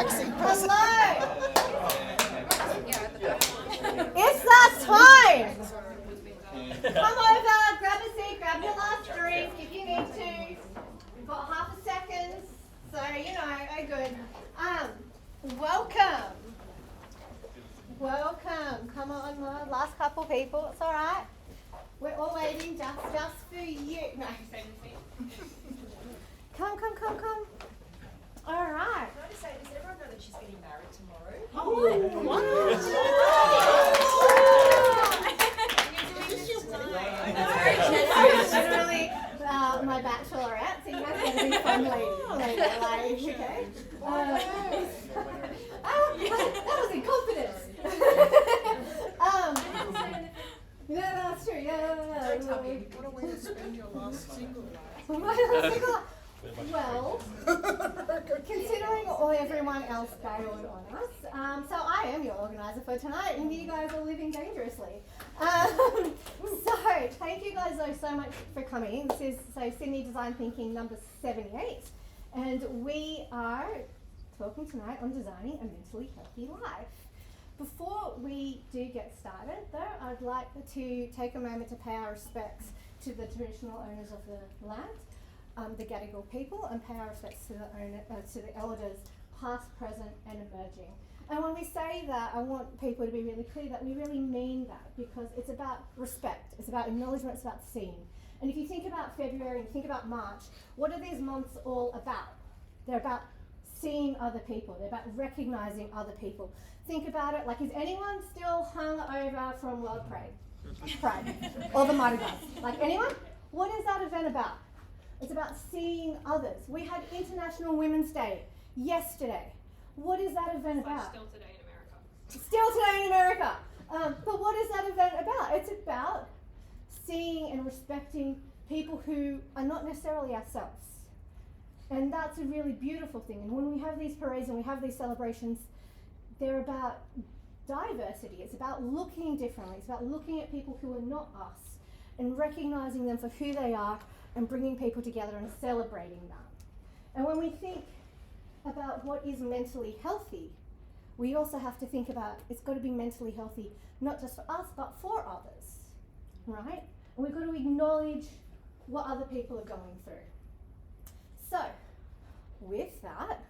relaxing person. Hello. It's that time. Come over, grab a seat, grab your last drink if you need to. We've got half a second, so oh good. Welcome. Welcome. Come on, the last couple people. It's all right. We're all waiting just for you. No, come. All right. Can I just say, does everyone know that she's getting married tomorrow? Oh, wow. Literally, my bachelorette, so you guys are going to be fun later, like, okay. That was in confidence. Yeah, that's true. Yeah. Don't tell me, what a way to spend your last single life. My last single life. Well, considering everyone else bailed on us, so I am your organiser for tonight, and you guys are living dangerously. So thank you guys so much for coming. This is Sydney Design Thinking number 78, and we are talking tonight on designing a mentally healthy life. Before we do get started, though, I'd like to take a moment to pay our respects to the traditional owners of the land, the Gadigal people, and pay our respects to the elders, past, present, and emerging. And when we say that, I want people to be really clear that we really mean that, because it's about respect, it's about acknowledgement, it's about seeing. And if you think about February and think about March, what are these months all about? They're about seeing other people, they're about recognising other people. Think about it, like, is anyone still hung over from World Pride? Or the Mardi Gras? Like, anyone? What is that event about? It's about seeing others. We had International Women's Day yesterday. What is that event about? Still today in America. Still today in America. But what is that event about? It's about seeing and respecting people who are not necessarily ourselves. And that's a really beautiful thing. And when we have these parades and we have these celebrations, they're about diversity. It's about looking differently. It's about looking at people who are not us and recognizing them for who they are and bringing people together and celebrating that. And when we think about what is mentally healthy, we also have to think about it's got to be mentally healthy, not just for us, but for others, right? And we've got to acknowledge what other people are going through. So, with that,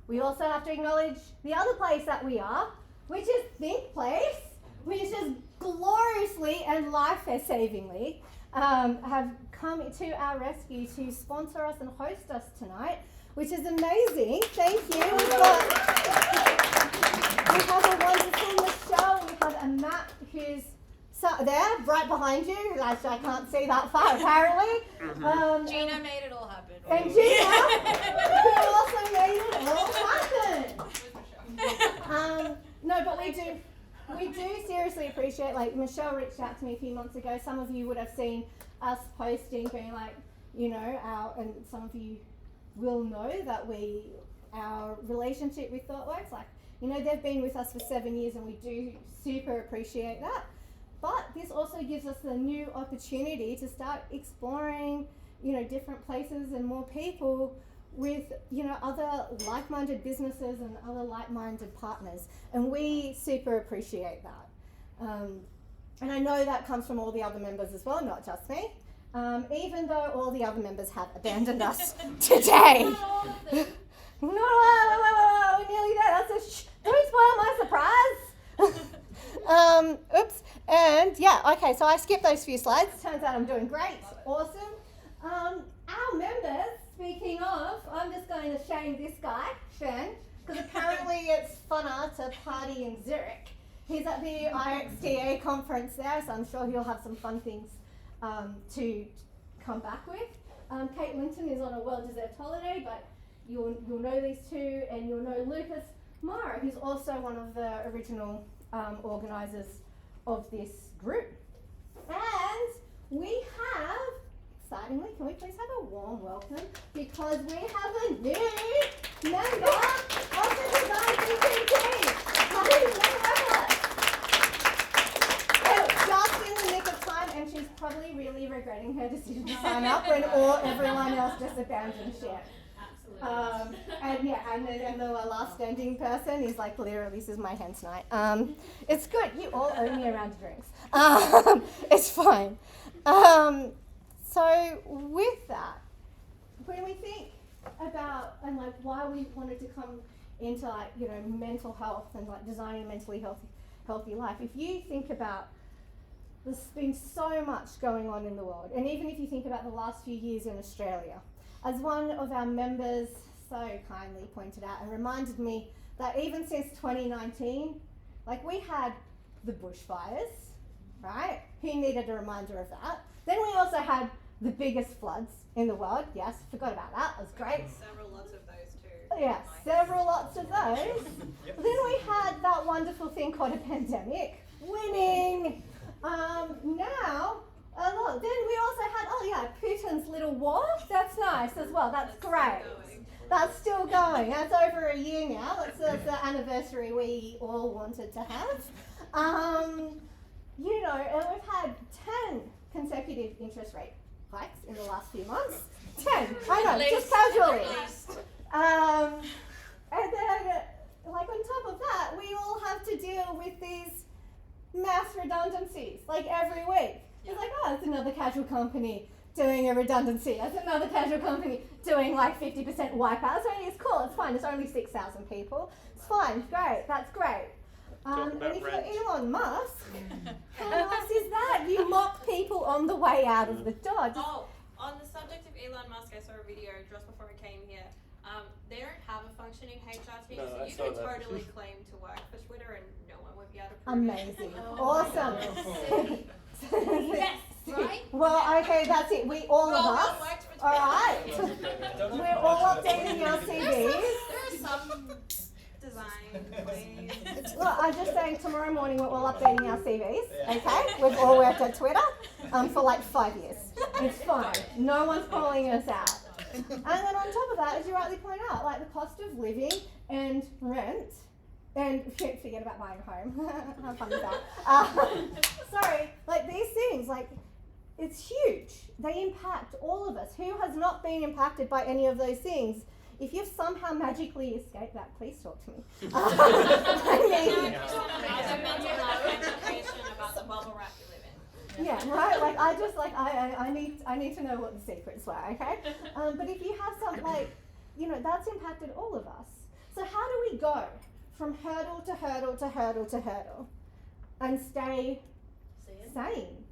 we also have to acknowledge the other place that we are, which is Think Place, which is gloriously and life-savingly have come to our rescue to sponsor us and host us tonight, which is amazing. Thank you. We have a wonderful Michelle. We have a Matt who's there, right behind you. Actually, I can't see that far, apparently. Gina made it all happen. And Gina, who also made it all happen. No, but we do seriously appreciate, like, Michelle reached out to me a few months ago. Some of you would have seen us posting, being like, and some of you will know that our relationship with ThoughtWorks, like, they've been with us for 7 years, and we do super appreciate that. But this also gives us a new opportunity to start exploring, different places and more people with, other like-minded businesses and other like-minded partners. And we super appreciate that. And I know that comes from all the other members as well, not just me. Even though all the other members have abandoned us today. No, nearly there. Don't spoil my surprise. Oops. And yeah, okay, so I skipped those few slides. Turns out I'm doing great. Awesome. Our members, speaking of, I'm just going to shame this guy, Sven, because apparently it's funner to party in Zurich. He's at the IXTA conference there, so I'm sure he'll have some fun things to come back with. Kate Linton is on a well-deserved holiday, but you'll know these two, and you'll know Lucas Mara, who's also one of the original organisers of this group. And we have, excitingly, can we please have a warm welcome, because we have a new member of the Design Thinking team. Just in the nick of time, and she's probably really regretting her decision to sign up when everyone else just abandoned ship. And the last standing person is like, literally, this is my hand tonight. It's good. You all owe me a round of drinks. It's fine. So with that, when we think about and like why we wanted to come into like mental health and like designing a mentally healthy life, if you think about, there's been so much going on in the world, and even if you think about the last few years in Australia, as one of our members so kindly pointed out and reminded me that even since 2019, like we had the bushfires, right? Who needed a reminder of that? Then we also had the biggest floods in the world. Yes, forgot about that. It was great. Several lots of those too. Yeah, several lots of those. Then we had that wonderful thing called a pandemic. Winning. Now, then we also had, Putin's little war. That's nice as well. That's great. That's still going. That's over a year now. That's the anniversary we all wanted to have. And we've had 10 consecutive interest rate hikes in the last few months. 10, I know, just casually. And then, like on top of that, we all have to deal with these mass redundancies, like every week. It's like, it's another casual company doing a redundancy. That's another casual company doing like 50% wipeout. It's cool, it's fine, it's only 6,000 people. It's fine, great, that's great. And if you're Elon Musk, how nice is that? You mock people on the way out of the door. On the subject of Elon Musk, I saw a video just before I came here. They don't have a functioning HR team, so you could totally claim to work for Twitter and no one would be able to prove Amazing. Awesome. Yes, right? Well, okay, that's it. All of us. All right. We're all updating our CVs. There are some design claims. Well, I'm just saying tomorrow morning we're all updating our CVs, okay? We've all worked at Twitter for like 5 years. It's fine. No one's calling us out. And then on top of that, as you rightly point out, like the cost of living and rent, and forget about buying a home. How fun is that? Sorry, like these things, like it's huge. They impact all of us. Who has not been impacted by any of those things? If you've somehow magically escaped that, please talk to me. About the bubble wrap you live in. Yeah, right. Like I need to know what the secrets were. Okay. But if you have some that's impacted all of us. So how do we go from hurdle to hurdle to hurdle to hurdle and stay sane?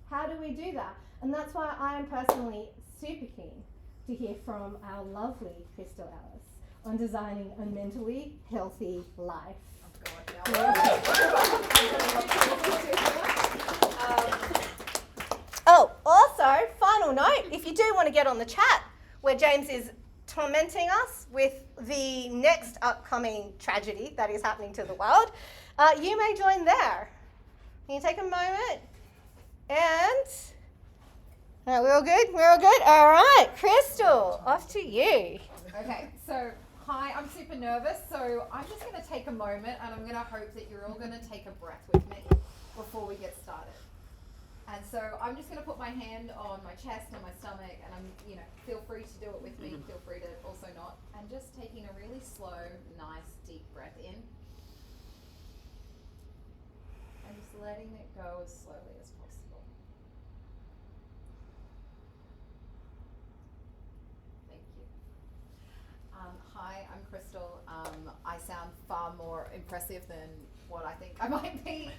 How do we do that? And that's why I am personally super keen to hear from our lovely Krystal Ellis on designing a mentally healthy life. Also, final note, if you do want to get on the chat where James is tormenting us with the next upcoming tragedy that is happening to the world, you may join there. Can you take a moment? And we're all good? We're all good? All right, Krystal, off to you. Okay, so hi, I'm super nervous, so I'm just going to take a moment and I'm going to hope that you're all going to take a breath with me before we get started. And so I'm just going to put my hand on my chest and my stomach, and feel free to do it with me, feel free to also not. And just taking a really slow, nice, deep breath in. And just letting it go as slowly as possible. Thank you. Hi, I'm Krystal. I sound far more impressive than what I think I might be.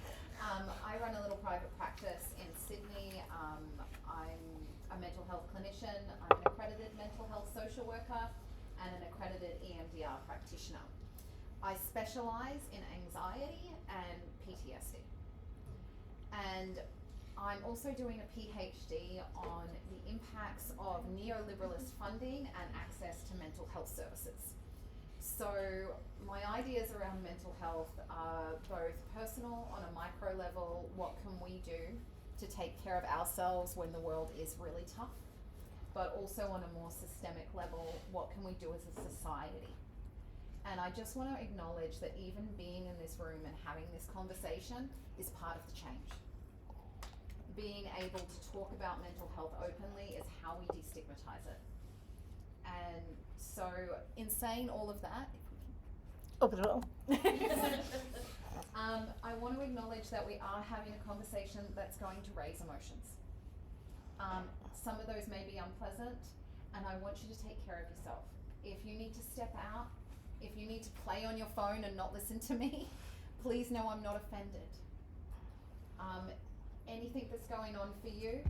I run a little private practice in Sydney. I'm a mental health clinician. I'm an accredited mental health social worker and an accredited EMDR practitioner. I specialise in anxiety and PTSD. And I'm also doing a PhD on the impacts of neoliberalist funding and access to mental health services. So my ideas around mental health are both personal on a micro level, what can we do to take care of ourselves when the world is really tough, but also on a more systemic level, what can we do as a society? And I just want to acknowledge that even being in this room and having this conversation is part of the change. Being able to talk about mental health openly is how we destigmatize it. And so, in saying all of that, Open it up. I want to acknowledge that we are having a conversation that's going to raise emotions. Some of those may be unpleasant, and I want you to take care of yourself. If you need to step out, if you need to play on your phone and not listen to me, please know I'm not offended. Anything that's going on for you,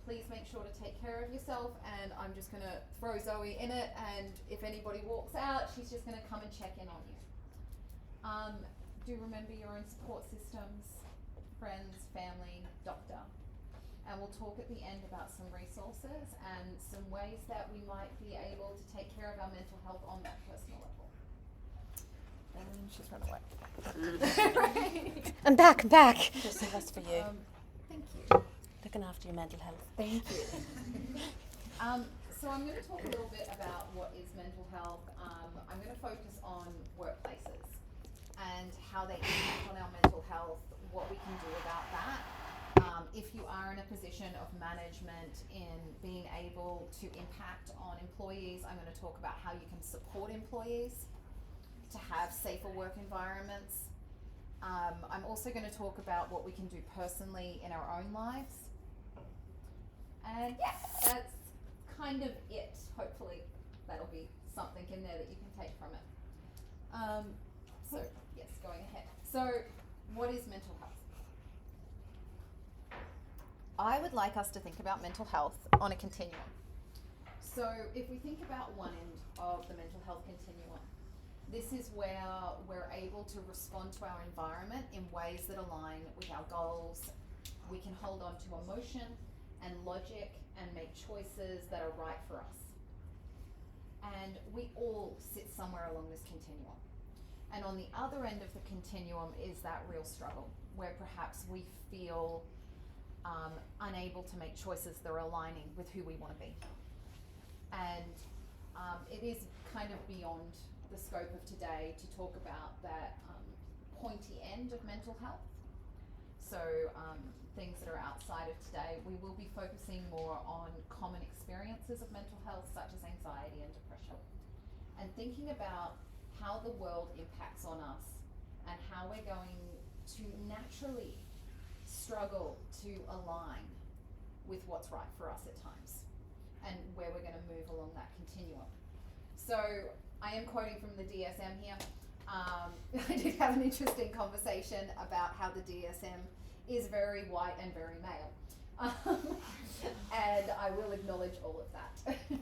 please make sure to take care of yourself, and I'm just going to throw Zoe in it, and if anybody walks out, she's just going to come and check in on you. Do remember your own support systems, friends, family, doctor. And we'll talk at the end about some resources and some ways that we might be able to take care of our mental health on that personal level. And she's run away. I'm back. Just the best for you. Thank you. Looking after your mental health. Thank you. So I'm going to talk a little bit about what is mental health. I'm going to focus on workplaces and how they impact on our mental health, what we can do about that. If you are in a position of management in being able to impact on employees, I'm going to talk about how you can support employees to have safer work environments. I'm also going to talk about what we can do personally in our own lives. And yeah, that's kind of it. Hopefully that'll be something in there that you can take from it. So yes, going ahead. So what is mental health? I would like us to think about mental health on a continuum. So if we think about one end of the mental health continuum, this is where we're able to respond to our environment in ways that align with our goals. We can hold on to emotion and logic and make choices that are right for us. And we all sit somewhere along this continuum. And on the other end of the continuum is that real struggle, where perhaps we feel unable to make choices that are aligning with who we want to be. And it is kind of beyond the scope of today to talk about that pointy end of mental health. So things that are outside of today, we will be focusing more on common experiences of mental health, such as anxiety and depression, and thinking about how the world impacts on us and how we're going to naturally struggle to align with what's right for us at times and where we're going to move along that continuum. So I am quoting from the DSM here. I did have an interesting conversation about how the DSM is very white and very male. And I will acknowledge all of that.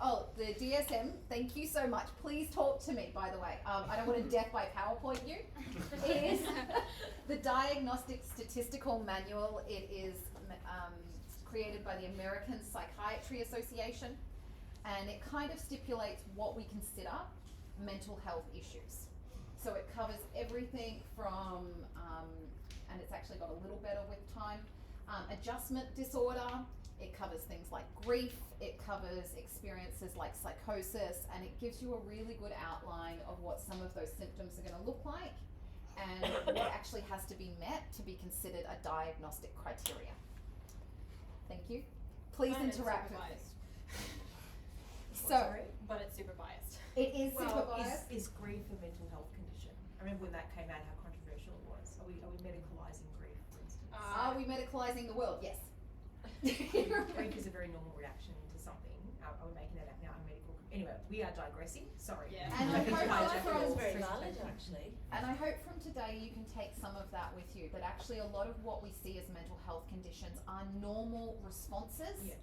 Oh, the DSM, thank you so much. Please talk to me, by the way. I don't want to death by PowerPoint you. It is the Diagnostic Statistical Manual. It is created by the American Psychiatry Association, and it kind of stipulates what we consider mental health issues. So it covers everything from, and it's actually got a little better with time, adjustment disorder. It covers things like grief, it covers experiences like psychosis, and it gives you a really good outline of what some of those symptoms are going to look like and what actually has to be met to be considered a diagnostic criteria. Thank you. Please interact with me. So, but it's super biased. it is super biased. Is grief a mental health condition? I remember when that came out, how controversial it was. Are we medicalising grief, for instance? Are we medicalising the world? Yes. Grief is a very normal reaction to something. Are we making that now a medical? Anyway, we are digressing. Sorry. Yeah. And I hope It's very valid, actually. And I hope from today you can take some of that with you, that actually a lot of what we see as mental health conditions are normal responses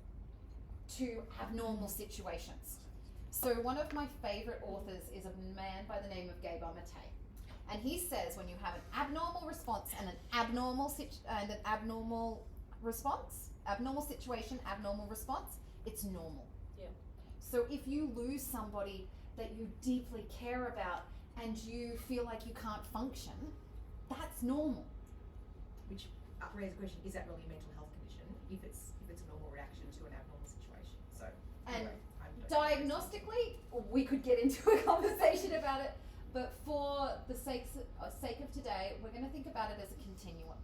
to abnormal situations. So one of my favourite authors is a man by the name of Gabor Mate. And he says when you have an abnormal response and an abnormal situation, abnormal response, it's normal. Yeah. So if you lose somebody that you deeply care about and you feel like you can't function, that's normal. Which raises the question: is that really a mental health condition? If it's a normal reaction to an abnormal situation. So And anyway, diagnostically, we could get into a conversation about it, but for the sake of today, we're going to think about it as a continuum,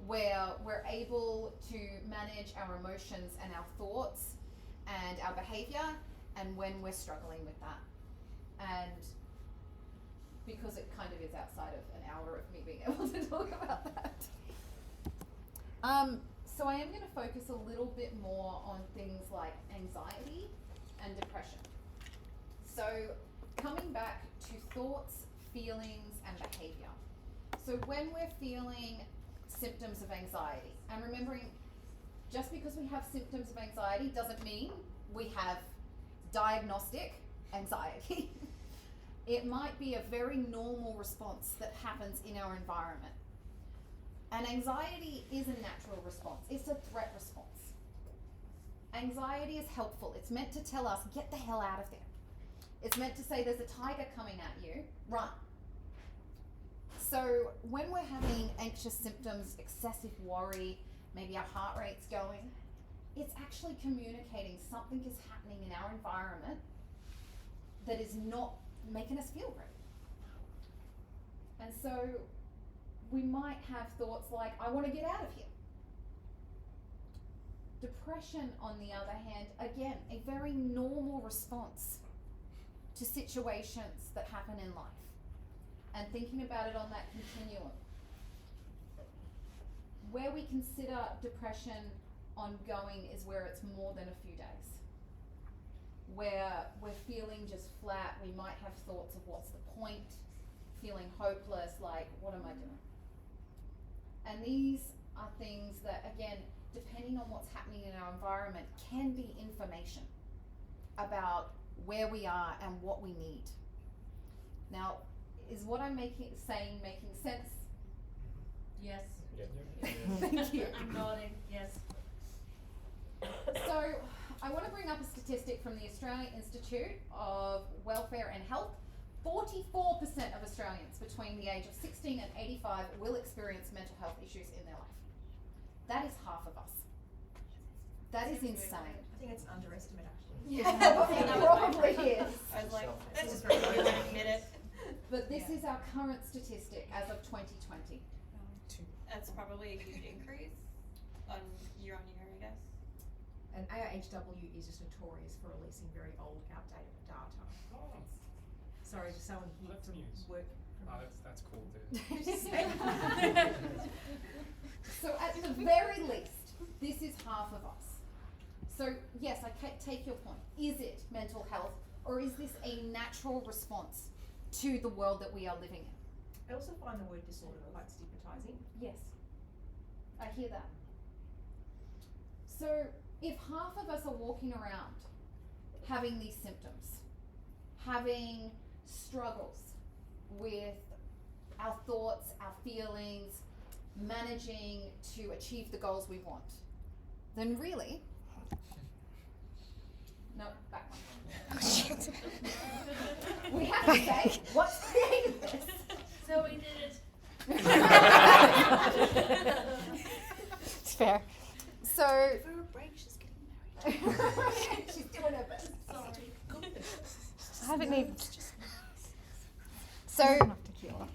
where we're able to manage our emotions and our thoughts and our behavior, and when we're struggling with that. And because it kind of is outside of an hour of me being able to talk about that. So I am going to focus a little bit more on things like anxiety and depression. So coming back to thoughts, feelings, and behavior. So when we're feeling symptoms of anxiety, and remembering, just because we have symptoms of anxiety doesn't mean we have diagnostic anxiety. It might be a very normal response that happens in our environment. And anxiety is a natural response. It's a threat response. Anxiety is helpful. It's meant to tell us, get the hell out of there. It's meant to say, there's a tiger coming at you, run. So when we're having anxious symptoms, excessive worry, maybe our heart rate's going, it's actually communicating something is happening in our environment that is not making us feel great. And so we might have thoughts like, I want to get out of here. Depression, on the other hand, again, a very normal response to situations that happen in life. And thinking about it on that continuum. Where we consider depression ongoing is where it's more than a few days. Where we're feeling just flat, we might have thoughts of what's the point, feeling hopeless, like, what am I doing? And these are things that, again, depending on what's happening in our environment, can be information about where we are and what we need. Now, is what I'm saying making sense? Yes. Thank you. I'm nodding, yes. So, I want to bring up a statistic from the Australian Institute of Welfare and Health. 44% of Australians between the age of 16 and 85 will experience mental health issues in their life. That is half of us. That is insane. I think it's an underestimate, actually. Yeah, it probably is. I was like, that's just very you won't admit it. But this is our current statistic as of 2020. That's probably a huge increase on year, I guess. And AIHW is just notorious for releasing very old, outdated data. Oh, Sorry, just someone here that's from news. work. That's cool, dude. So at the very least, this is half of us. So yes, I take your point. Is it mental health, or is this a natural response to the world that we are living in? I also find the word disorder quite stigmatizing. Yes, I hear that. So if half of us are walking around having these symptoms, having struggles with our thoughts, our feelings, managing to achieve the goals we want, then really, no, back one. We have to say, what's created this? So we did it. It's fair. So, For a break, she's getting married. she's doing her best. Sorry. I haven't even. So, Enough tequila.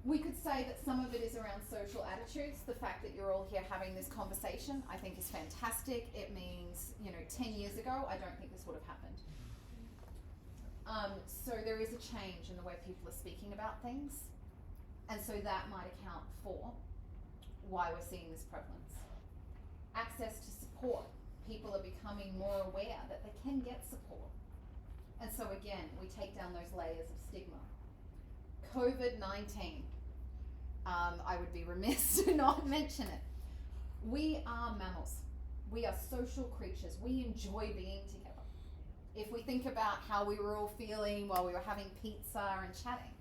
we could say that some of it is around social attitudes. The fact that you're all here having this conversation, I think, is fantastic. It means, 10 years ago, I don't think this would have happened. So there is a change in the way people are speaking about things. And so that might account for why we're seeing this prevalence. Access to support. People are becoming more aware that they can get support. And so again, we take down those layers of stigma. COVID-19. I would be remiss to not mention it. We are mammals. We are social creatures. We enjoy being together. If we think about how we were all feeling while we were having pizza and chatting,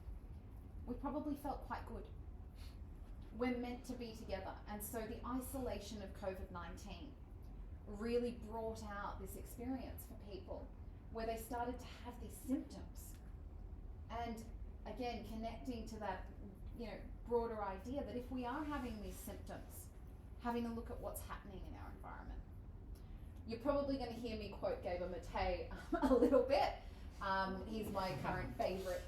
we probably felt quite good. We're meant to be together. And so the isolation of COVID-19 really brought out this experience for people where they started to have these symptoms. And again, connecting to that, broader idea that if we are having these symptoms, having a look at what's happening in our environment. You're probably going to hear me quote Gabor Mate a little bit. He's my current favourite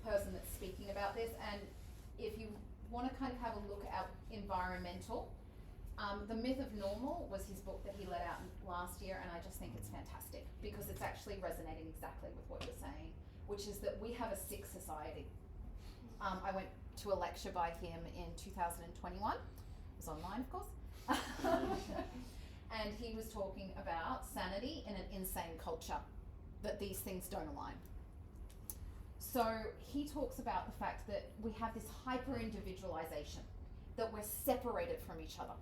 person that's speaking about this. And if you want to kind of have a look at environmental, The Myth of Normal was his book that he let out last year, and I just think it's fantastic because it's actually resonating exactly with what you're saying, which is that we have a sick society. I went to a lecture by him in 2021. It was online, of course. And he was talking about sanity in an insane culture, that these things don't align. So he talks about the fact that we have this hyper-individualization, that we're separated from each other,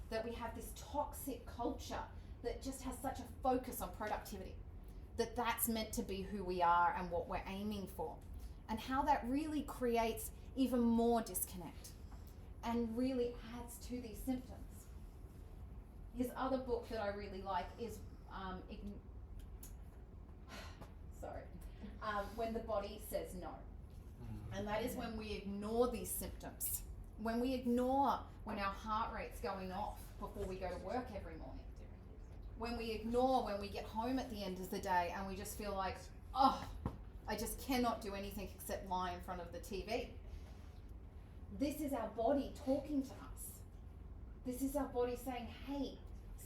that we have this toxic culture that just has such a focus on productivity, that that's meant to be who we are and what we're aiming for, and how that really creates even more disconnect and really adds to these symptoms. His other book that I really like is When the Body Says No. And that is when we ignore these symptoms. When we ignore when our heart rate's going off before we go to work every morning. When we ignore when we get home at the end of the day and we just feel like, oh, I just cannot do anything except lie in front of the TV. This is our body talking to us. This is our body saying, hey,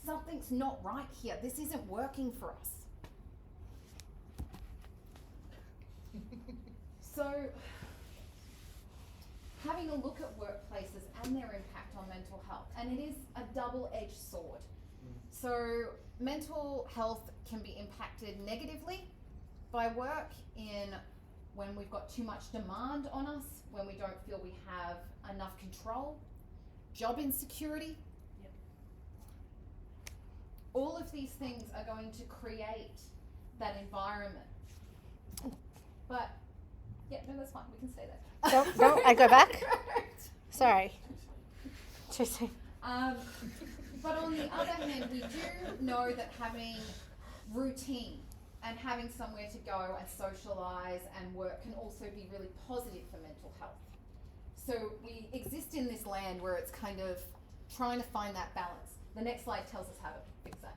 something's not right here. This isn't working for us. So, having a look at workplaces and their impact on mental health, and it is a double-edged sword. So, mental health can be impacted negatively by work in when we've got too much demand on us, when we don't feel we have enough control, job insecurity. Yep. All of these things are going to create that environment. But, yeah, no, that's fine. We can stay there. Don't I go back? Sorry. Interesting. But on the other hand, we do know that having routine and having somewhere to go and socialise and work can also be really positive for mental health. So we exist in this land where it's kind of trying to find that balance. The next slide tells us how to fix that.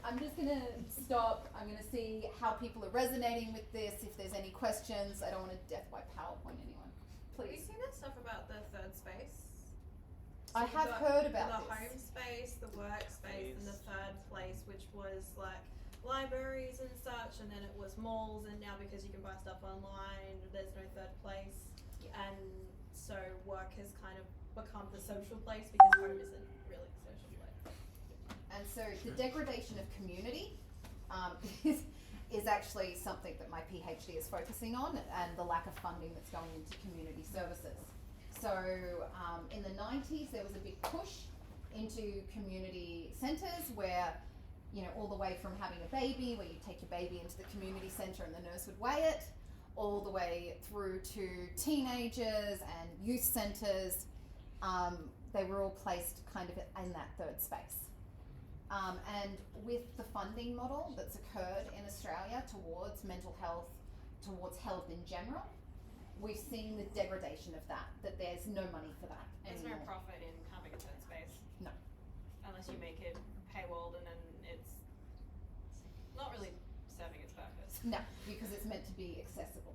I'm just going to stop. I'm going to see how people are resonating with this, if there's any questions. I don't want to death by PowerPoint anyone. Have you Please. seen that stuff about the third space? I So have you've got heard about the this. home space, the workspace, and the third place, which was like libraries and such, and then it was malls, and now because you can buy stuff online, there's no third place. Yeah. And so work has kind of become the social place because home isn't really a social place. And so the degradation of community is actually something that my PhD is focusing on, and the lack of funding that's going into community services. So in the 90s, there was a big push into community centres where, you know, all the way from having a baby, where you take your baby into the community centre and the nurse would weigh it, all the way through to teenagers and youth centres. They were all placed kind of in that third space. And with the funding model that's occurred in Australia towards mental health, towards health in general, we've seen the degradation of that there's no money for that There's anymore. no profit in having a third space. No. Unless you make it paywalled and then it's not really serving its purpose. No, because it's meant to be accessible.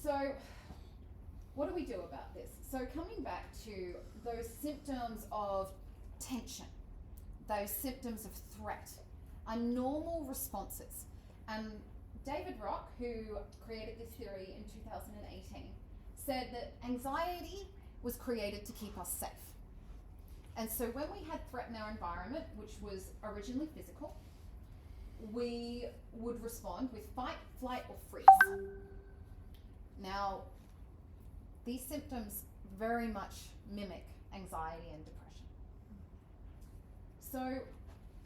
So, what do we do about this? So coming back to those symptoms of tension, those symptoms of threat, are normal responses. And David Rock, who created this theory in 2018, said that anxiety was created to keep us safe. And so when we had threat in our environment, which was originally physical, we would respond with fight, flight, or freeze. Now, these symptoms very much mimic anxiety and depression. So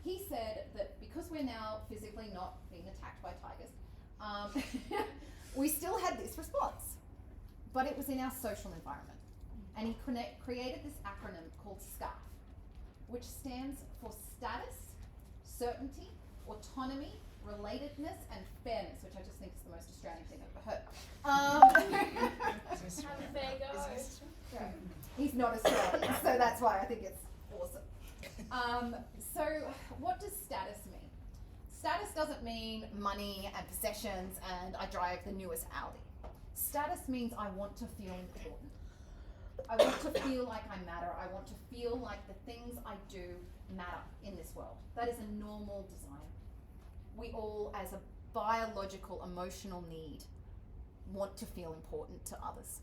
he said that because we're now physically not being attacked by tigers, we still had this response, but it was in our social environment. And he created this acronym called SCARF, which stands for status, certainty, autonomy, relatedness, and fairness, which I just think is the most Australian thing I've ever heard. He's not Australian, so that's why I think it's awesome. So what does status mean? Status doesn't mean money and possessions and I drive the newest Audi. Status means I want to feel important. I want to feel like I matter. I want to feel like the things I do matter in this world. That is a normal desire. We all, as a biological, emotional need, want to feel important to others.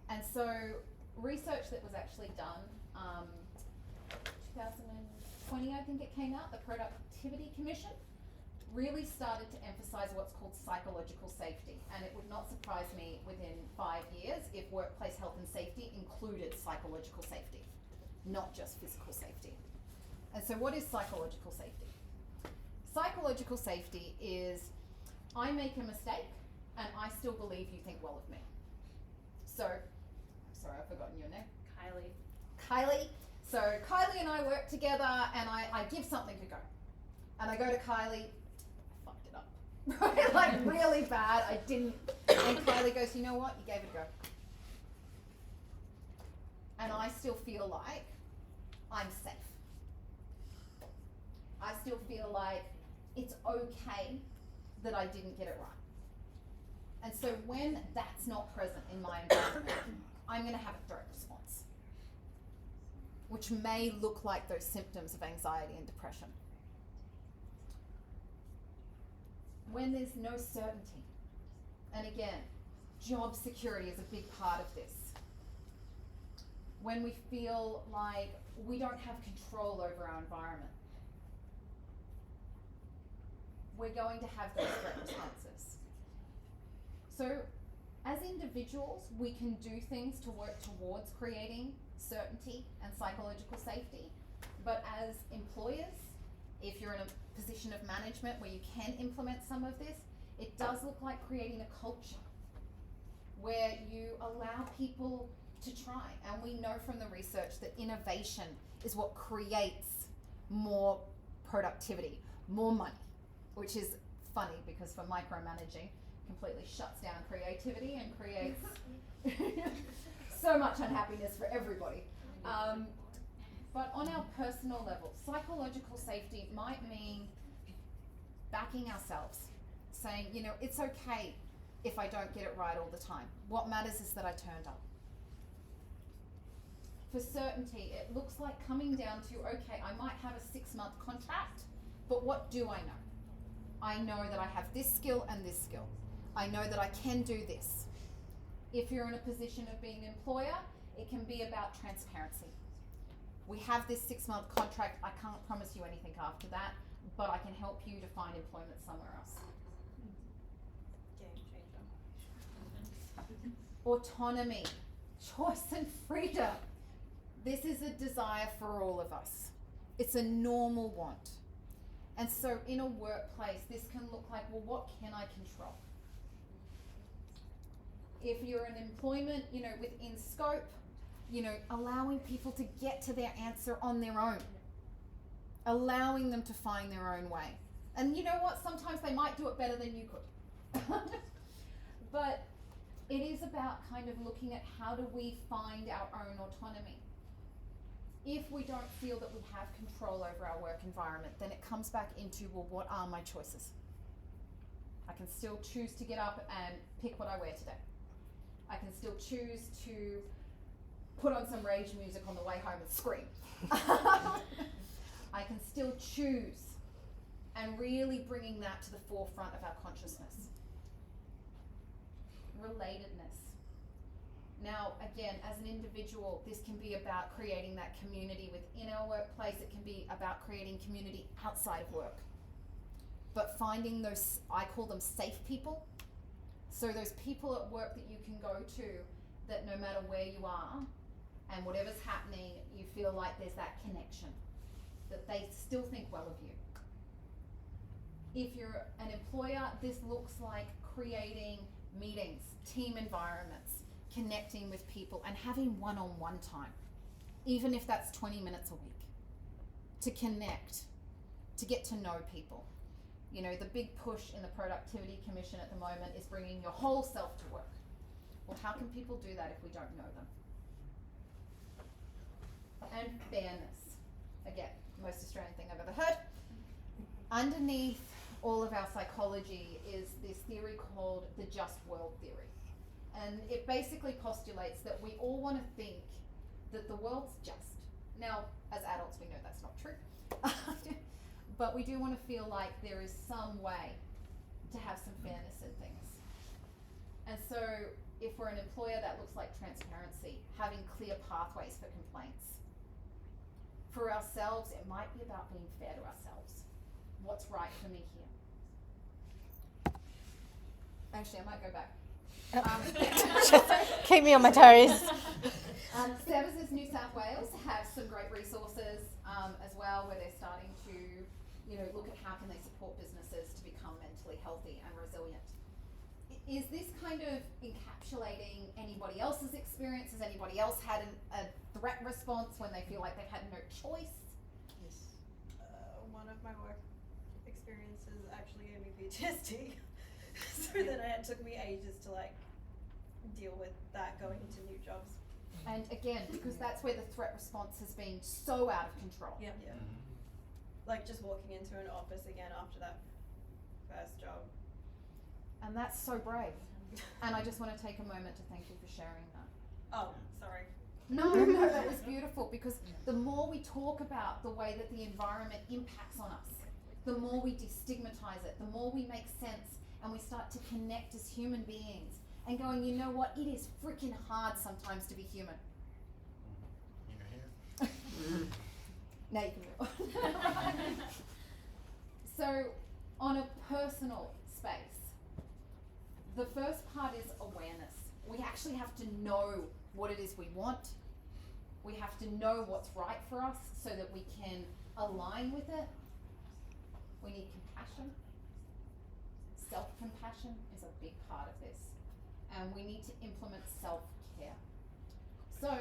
And so research that was actually done, 2020 I think it came out, the Productivity Commission, really started to emphasize what's called psychological safety. And it would not surprise me within 5 years if workplace health and safety included psychological safety, not just physical safety. And so what is psychological safety? Psychological safety is, I make a mistake and I still believe you think well of me. So, I'm sorry, I've forgotten your name. Kylie. So Kylie and I work together and I give something to go. And I go to Kylie, I fucked it up. Right? Like really bad, I didn't. And Kylie goes, you know what, you gave it a go. And I still feel like I'm safe. I still feel like it's okay that I didn't get it right. And so when that's not present in my environment, I'm going to have a threat response, which may look like those symptoms of anxiety and depression. When there's no certainty, and again, job security is a big part of this. When we feel like we don't have control over our environment, we're going to have those threat responses. So as individuals, we can do things to work towards creating certainty and psychological safety. But as employers, if you're in a position of management where you can implement some of this, it does look like creating a culture where you allow people to try. And we know from the research that innovation is what creates more productivity, more money, which is funny because for micromanaging, completely shuts down creativity and creates so much unhappiness for everybody. But on our personal level, psychological safety might mean backing ourselves, saying, you know, it's okay if I don't get it right all the time. What matters is that I turned up. For certainty, it looks like coming down to, okay, I might have a 6-month contract, but what do I know? I know that I have this skill and this skill. I know that I can do this. If you're in a position of being an employer, it can be about transparency. We have this 6-month contract. I can't promise you anything after that, but I can help you to find employment somewhere else. Game changer. Autonomy, choice and freedom. This is a desire for all of us. It's a normal want. And so in a workplace, this can look like, well, what can I control? If you're in employment, you know, within scope, you know, allowing people to get to their answer on their own. Allowing them to find their own way. And you know what? Sometimes they might do it better than you could. But it is about kind of looking at how do we find our own autonomy. If we don't feel that we have control over our work environment, then it comes back into, well, what are my choices? I can still choose to get up and pick what I wear today. I can still choose to put on some rage music on the way home and scream. I can still choose, and really bringing that to the forefront of our consciousness. Relatedness. Now, again, as an individual, this can be about creating that community within our workplace. It can be about creating community outside of work. But finding those, I call them safe people. So those people at work that you can go to, that no matter where you are and whatever's happening, you feel like there's that connection, that they still think well of you. If you're an employer, this looks like creating meetings, team environments, connecting with people and having one-on-one time, even if that's 20 minutes a week, to connect, to get to know people. You know, the big push in the Productivity Commission at the moment is bringing your whole self to work. Well, how can people do that if we don't know them? And fairness. Again, most Australian thing I've ever heard. Underneath all of our psychology is this theory called the just world theory. And it basically postulates that we all want to think that the world's just. Now, as adults, we know that's not true. But we do want to feel like there is some way to have some fairness in things. And so, if we're an employer, that looks like transparency, having clear pathways for complaints. For ourselves, it might be about being fair to ourselves. What's right for me here? Actually, I might go back. Just keep me on my toes. Services New South Wales have some great resources as well, where they're starting to, look at how can they support businesses to become mentally healthy and resilient. Is this kind of encapsulating anybody else's experience? Has anybody else had a threat response when they feel like they've had no choice? Yes. One of my work experiences actually gave me PTSD. So then it took me ages to deal with that going into new jobs. And again, because that's where the threat response has been so out of control. Yeah. Like just walking into an office again after that first job. And that's so brave. And I just want to take a moment to thank you for sharing that. Oh, sorry. No, that was beautiful, because the more we talk about the way that the environment impacts on us, the more we destigmatize it, the more we make sense, and we start to connect as human beings and going, you know what, it is freaking hard sometimes to be human. You're here. Now you can move on. So, on a personal space, the first part is awareness. We actually have to know what it is we want. We have to know what's right for us so that we can align with it. We need compassion. Self-compassion is a big part of this. And we need to implement self-care. So,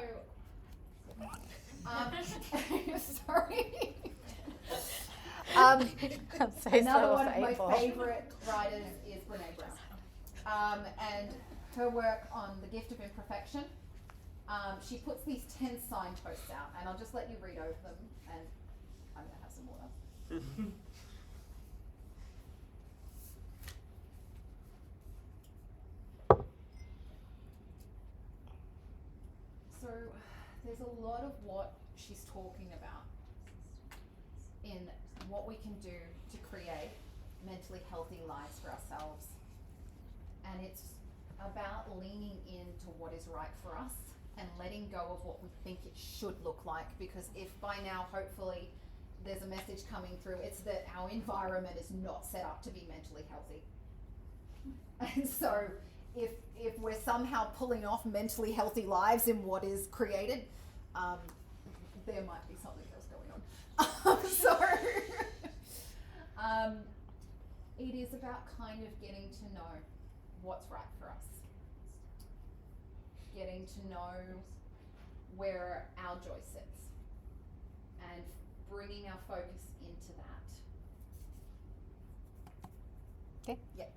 sorry. I'm so Another slow one off of my 8 favourite writers is Brene Brown. And her work on The Gift of Imperfection, she puts these 10 signposts out, and I'll just let you read over them, and I'm going to have some water. So there's a lot of what she's talking about in what we can do to create mentally healthy lives for ourselves. And it's about leaning into what is right for us and letting go of what we think it should look like, because if by now, hopefully, there's a message coming through, it's that our environment is not set up to be mentally healthy. And so if we're somehow pulling off mentally healthy lives in what is created, there might be something else going on. It is about kind of getting to know what's right for us. Getting to know where our joy sits and bringing our focus into that. Okay. Yep.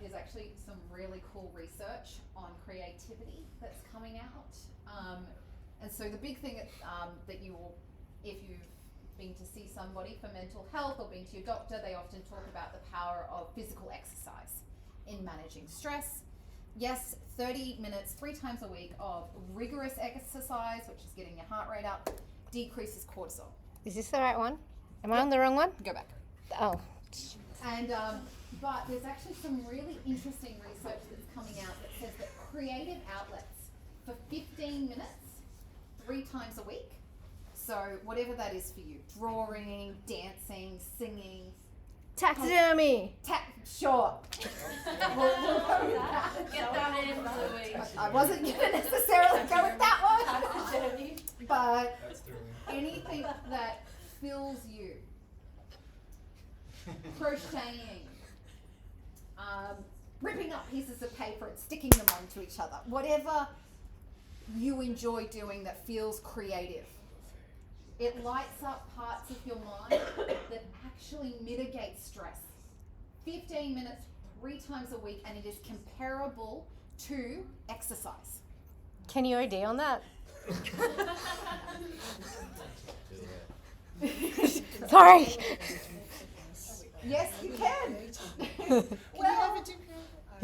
There's actually some really cool research on creativity that's coming out. And so the big thing that you will, if you've been to see somebody for mental health or been to your doctor, they often talk about the power of physical exercise in managing stress. Yes, 30 minutes, 3 times a week of rigorous exercise, which is getting your heart rate up, decreases cortisol. Is this the right one? Am I on the wrong one? Go back. Oh. And but there's actually some really interesting research that's coming out that says that creative outlets for 15 minutes, 3 times a week, so whatever that is for you, drawing, dancing, singing, Taxidermy. sure. We'll go with that. Get that in, Louise. I wasn't going to necessarily go with that one, but That's thrilling. anything that fills you, crocheting, ripping up pieces of paper and sticking them onto each other, whatever you enjoy doing that feels creative. It lights up parts of your mind that actually mitigate stress. 15 minutes, 3 times a week, and it is comparable to exercise. Can you OD on that? Sorry. Yes, you can.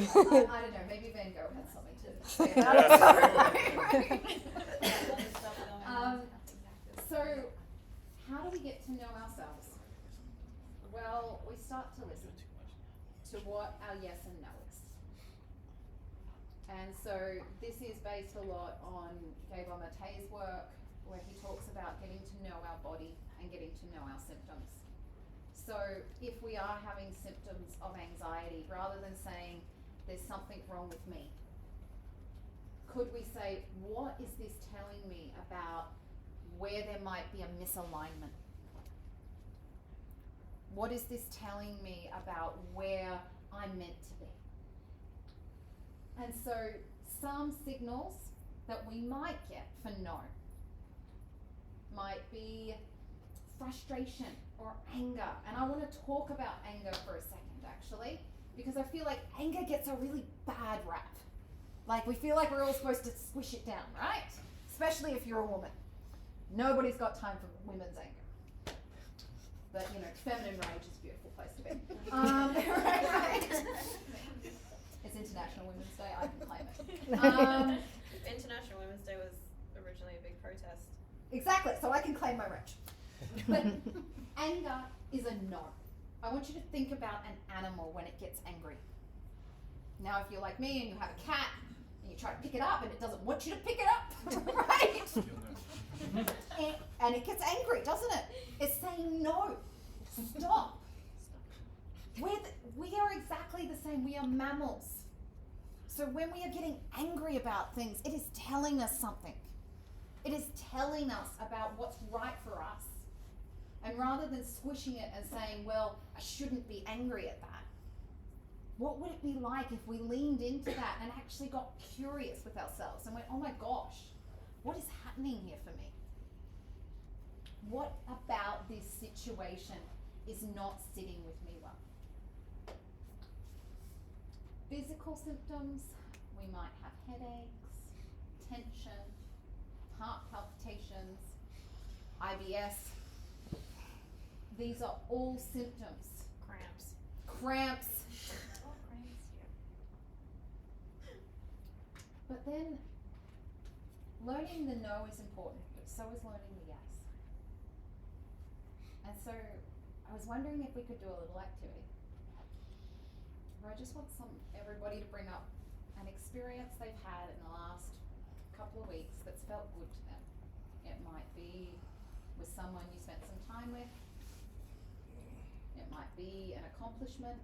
I don't know, maybe Van Gogh had something to say about it. So, how do we get to know ourselves? Well, we start to listen to what our yes and no is. And so this is based a lot on Gabor Mate's work, where he talks about getting to know our body and getting to know our symptoms. So if we are having symptoms of anxiety, rather than saying there's something wrong with me, could we say, what is this telling me about where there might be a misalignment? What is this telling me about where I'm meant to be? And so some signals that we might get for no might be frustration or anger. And I want to talk about anger for a second, actually, because I feel like anger gets a really bad rap. Like, we feel like we're all supposed to squish it down, right? Especially if you're a woman. Nobody's got time for women's anger. But, you know, feminine rage is a beautiful place to be. Right. It's International Women's Day, I can claim it. International Women's Day was originally a big protest. Exactly, so I can claim my rage. But anger is a no. I want you to think about an animal when it gets angry. Now, if you're like me and you have a cat and you try to pick it up and it doesn't want you to pick it up, right? And it gets angry, doesn't it? It's saying no, stop. We are exactly the same. We are mammals. So when we are getting angry about things, it is telling us something. It is telling us about what's right for us. And rather than squishing it and saying, well, I shouldn't be angry at that, what would it be like if we leaned into that and actually got curious with ourselves and went, oh my gosh, what is happening here for me? What about this situation is not sitting with me well? Physical symptoms, we might have headaches, tension, heart palpitations, IBS. These are all symptoms. Cramps. Cramps. Oh, cramps, yeah. But then, learning the no is important, but so is learning the yes. And so, I was wondering if we could do a little activity. Where I just want everybody to bring up an experience they've had in the last couple of weeks that's felt good to them. It might be with someone you spent some time with. It might be an accomplishment.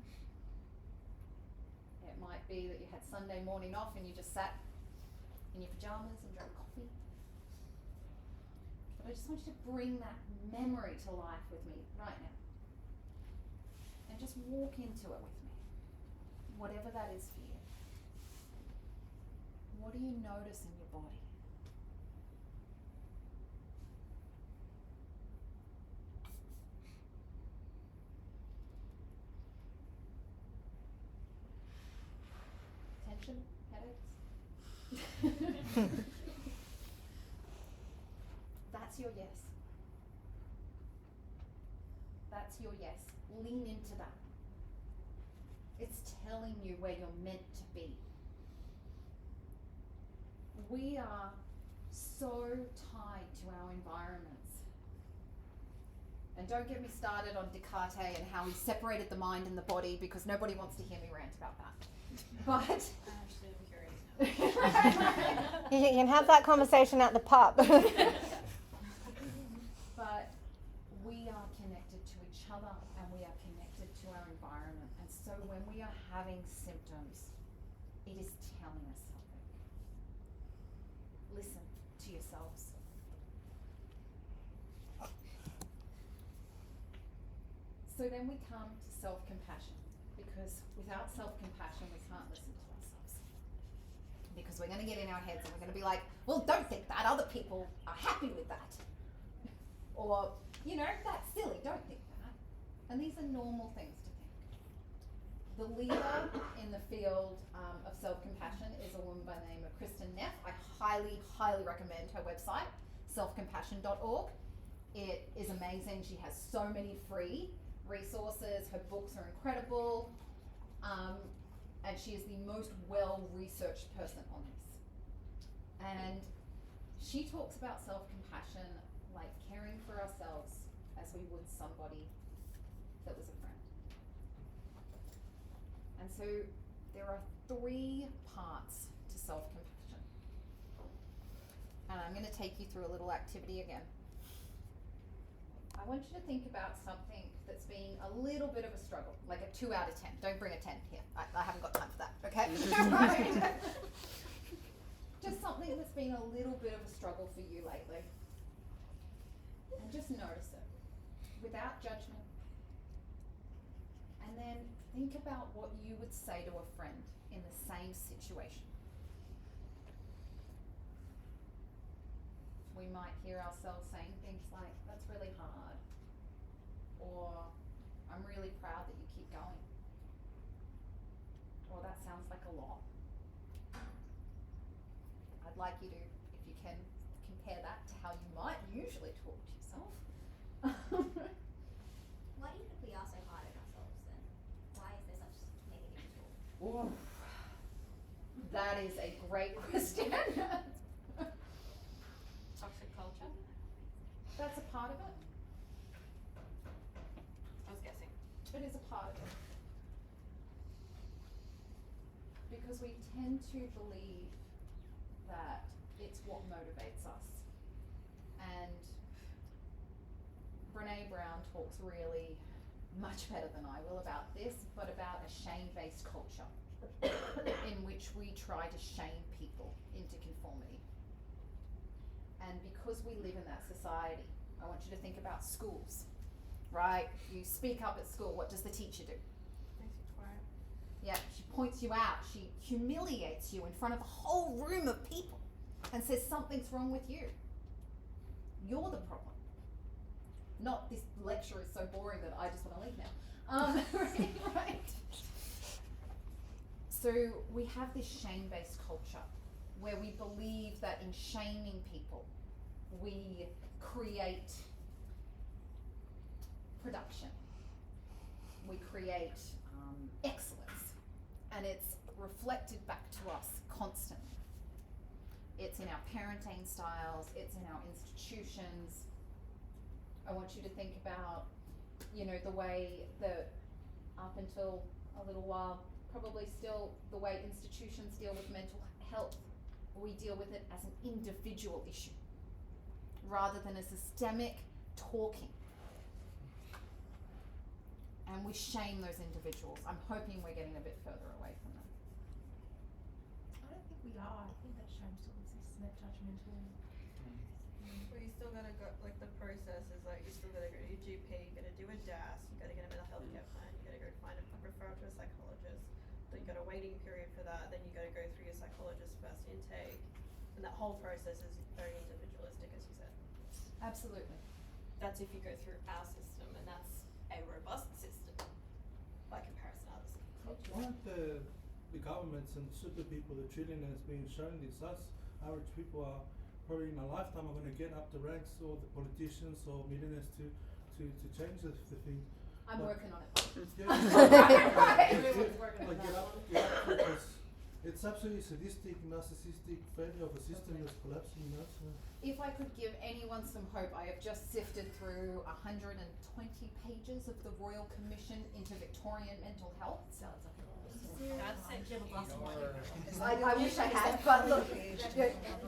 It might be that you had Sunday morning off and you just sat in your pajamas and drank coffee. But I just want you to bring that memory to life with me right now. And just walk into it with me. Whatever that is for you. What do you notice in your body? Tension? Headaches? That's your yes. That's your yes. Lean into that. It's telling you where you're meant to be. We are so tied to our environments. And don't get me started on Descartes and how he separated the mind and the body, because nobody wants to hear me rant about that. But I'm actually curious now. You can have that conversation at the pub. But we are connected to each other and we are connected to our environment. And so when we are having symptoms, it is telling us something. Listen to yourselves. So then we come to self-compassion, because without self-compassion we can't listen to ourselves. Because we're going to get in our heads and we're going to be like, well, don't think that, other people are happy with that. Or, you know, that's silly, don't think that. And these are normal things to think. The leader in the field of self-compassion is a woman by the name of Kristen Neff. I highly, highly recommend her website, selfcompassion.org. It is amazing. She has so many free resources. Her books are incredible. and she is the most well-researched person on this. And she talks about self-compassion like caring for ourselves as we would somebody that was a friend. And so there are 3 parts to self-compassion. And I'm going to take you through a little activity again. I want you to think about something that's been a little bit of a struggle, like a 2 out of 10. Don't bring a 10 here. I haven't got time for that, okay? Right. Just something that's been a little bit of a struggle for you lately. And just notice it without judgment. And then think about what you would say to a friend in the same situation. We might hear ourselves saying things like, that's really hard, or I'm really proud that you keep going, or that sounds like a lot. I'd like you to, if you can, compare that to how you might usually talk to yourself. Why do you think we are so hard on ourselves then? Why is there such negative talk? Ooh, that is a great question. Toxic culture? That's a part of it. I was guessing. It is a part of it. Because we tend to believe that it's what motivates us. And Brene Brown talks really much better than I will about this, but about a shame-based culture in which we try to shame people into conformity. And because we live in that society, I want you to think about schools, right? You speak up at school, what does the teacher do? Makes you quiet. Yeah, she points you out, she humiliates you in front of a whole room of people and says something's wrong with you. You're the problem. Not this lecture is so boring that I just want to leave now. Right? So we have this shame-based culture where we believe that in shaming people, we create production. We create excellence. And it's reflected back to us constantly. It's in our parenting styles, it's in our institutions. I want you to think about, the way that up until a little while, probably still the way institutions deal with mental health, we deal with it as an individual issue rather than a systemic talking. And we shame those individuals. I'm hoping we're getting a bit further away from them. I don't think we are. I think that shame still exists and that judgmental. Well, you still gotta go, like the process is like, you still gotta go to your GP, you gotta do a DAS, you gotta get a mental health care plan, you gotta go find a referral to a psychologist, then you got a waiting period for that, then you gotta go through your psychologist's first intake, and that whole process is very individualistic, as you said. Absolutely. That's if you go through our system, and that's a robust system by comparison to others. Why aren't the governments and super people, the trillionaires being shown this? Us average people are probably in a lifetime are going to get up the ranks, or the politicians or millionaires to change the thing. I'm But- working on it. Yeah. Right. Everyone's working on Like that get up because it's absolutely sadistic, narcissistic failure of a system that's collapsing, so. If I could give anyone some hope, I have just sifted through 120 pages of the Royal Commission into Victorian mental health. Sounds like That's Do you have a glass of wine? I wish I had, but look,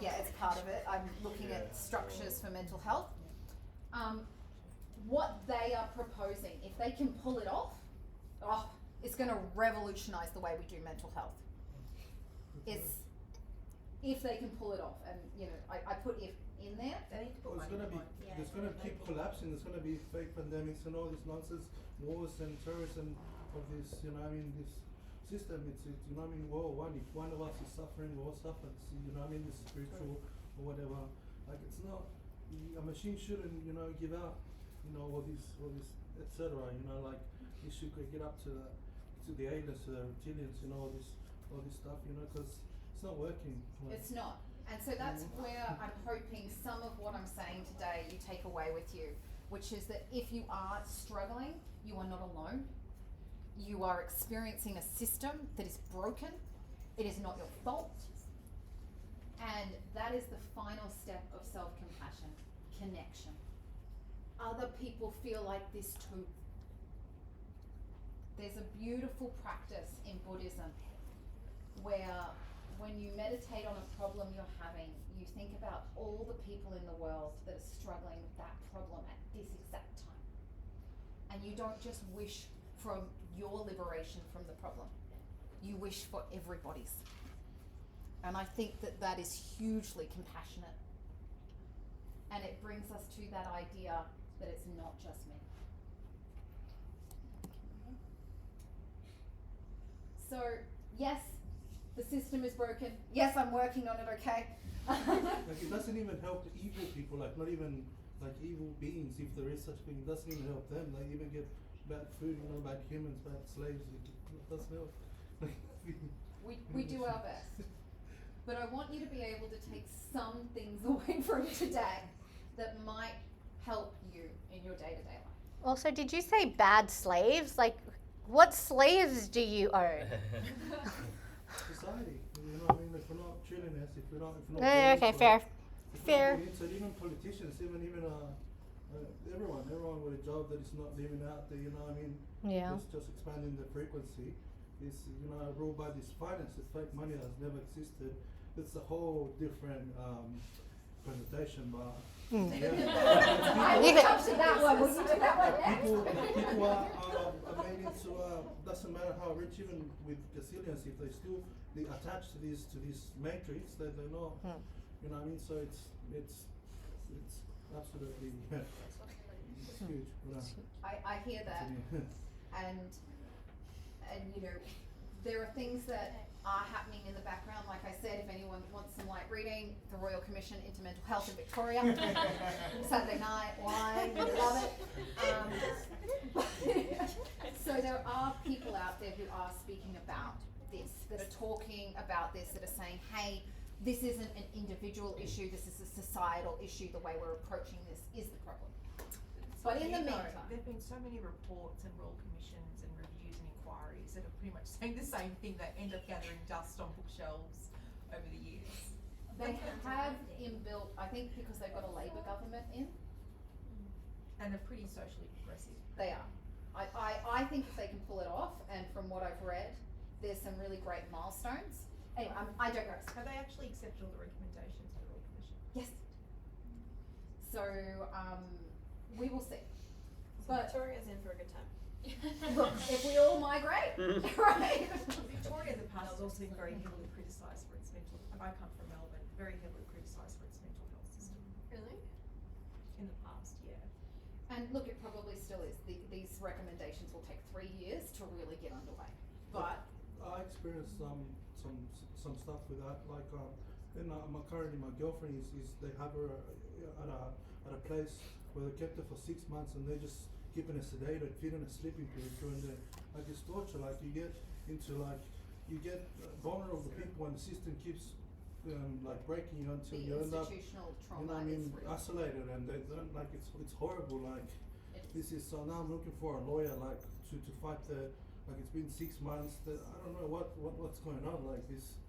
yeah, it's part of it. I'm looking at structures for mental health. What they are proposing, if they can pull it off, it's going to revolutionize the way we do mental health. It's if they can pull it off, and I put if in there. They need to put Well, it's money gonna be, behind. it's gonna keep collapsing. There's gonna be fake pandemics and all this nonsense, wars and terrorism of this. This system. It's War one. If one of us is suffering, we all suffer. This spiritual or whatever. Like it's not. A machine shouldn't, give out, all this, etc. Like it should get up to the aliens, to the reptilians, all this stuff, because it's not working. Like, It's not. And so that's where I'm hoping some of what I'm saying today you take away with you, which is that if you are struggling, you are not alone. You are experiencing a system that is broken. It is not your fault. And that is the final step of self-compassion, connection. Other people feel like this too. There's a beautiful practice in Buddhism where when you meditate on a problem you're having, you think about all the people in the world that are struggling with that problem at this exact time. And you don't just wish for your liberation from the problem. You wish for everybody's. And I think that that is hugely compassionate. And it brings us to that idea that it's not just me. So, yes, the system is broken. Yes, I'm working on it, okay? Like it doesn't even help the evil people, like not even like evil beings, if there is such thing, it doesn't even help them. They even get bad food, you know, bad humans, bad slaves, it doesn't help. We do our best. But I want you to be able to take some things away from today that might help you in your day-to-day life. Also, did you say bad slaves? Like, what slaves do you own? Society, you know what I mean? If we're not trillionaires, if we're not Okay, fair. Fair. So even politicians, even everyone with a job that is not living out there, you know what I mean? Yeah. Just expanding the frequency is, you know, ruled by this finance. This fake money has never existed. It's a whole different presentation, but I will come to that one. We'll do that one next. people are made into doesn't matter how rich, even with gazillions, if they still attach to this matrix, that they're not, you know what I mean? So it's absolutely it's huge. You know? I hear that, and you know, there are things that are happening in the background. Like I said, if anyone wants some light reading, the Royal Commission into Mental Health in Victoria, Saturday night, wine, we love it. So there are people out there who are speaking about this, that are talking about this, that are saying, hey, this isn't an individual issue, this is a societal issue. The way we're approaching this is the problem. But in the meantime, there have been so many reports and royal commissions and reviews and inquiries that are pretty much saying the same thing, that end up gathering dust on bookshelves over the years. they have inbuilt, I think because they've got a Labor government in, And they're pretty socially progressive. they are. I think if they can pull it off, and from what I've read, there's some really great milestones. Anyway, I digress. Have they actually accepted all the recommendations of the Royal Commission? Yes. So, we will see. So But Victoria's in for a good time. look, if we all migrate, right? Victoria in the past has also been very heavily criticised for its mental, I come from Melbourne, very heavily criticised for its mental health system Really? in the past, yeah. And look, it probably still is. These recommendations will take 3 years to really get underway. But I experienced some stuff with that. Like, currently my girlfriend is they have her at a place where they kept her for 6 months, and they're just keeping her sedated, feeding her sleeping pills during the it's torture. Like you get into vulnerable people, and the system keeps breaking you until the you end up, institutional you trauma know what I mean, is real. isolated, and they don't, like it's horrible. Like this is, so now I'm looking for a lawyer to fight the, it's been 6 months that I don't know what's going on. Like this,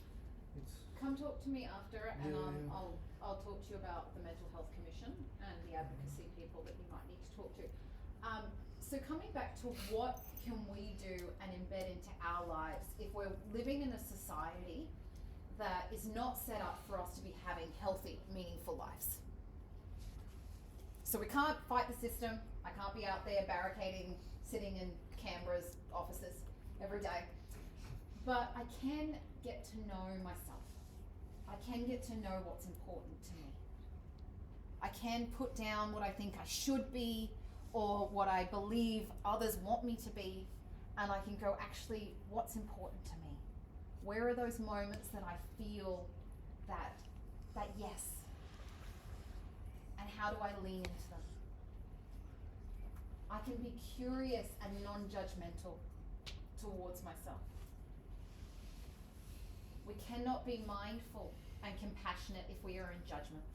it's. Come talk to me after, and Yeah. I'll talk to you about the Mental Health Commission and the advocacy people that you might need to talk to. So coming back to what can we do and embed into our lives if we're living in a society that is not set up for us to be having healthy, meaningful lives. So we can't fight the system. I can't be out there barricading, sitting in Canberra's offices every day. But I can get to know myself. I can get to know what's important to me. I can put down what I think I should be or what I believe others want me to be, and I can go, actually, what's important to me? Where are those moments that I feel that yes? And how do I lean into them? I can be curious and non-judgmental towards myself. We cannot be mindful and compassionate if we are in judgment.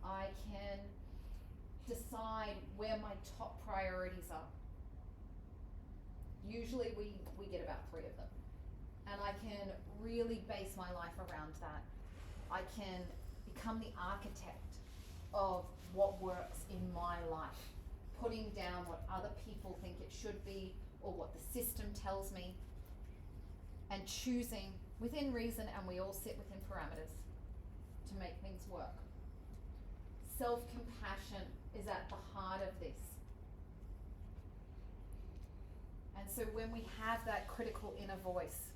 I can decide where my top priorities are Usually we get about 3 of them. And I can really base my life around that. I can become the architect of what works in my life, putting down what other people think it should be or what the system tells me, and choosing within reason, and we all sit within parameters, to make things work. Self-compassion is at the heart of this. And so when we have that critical inner voice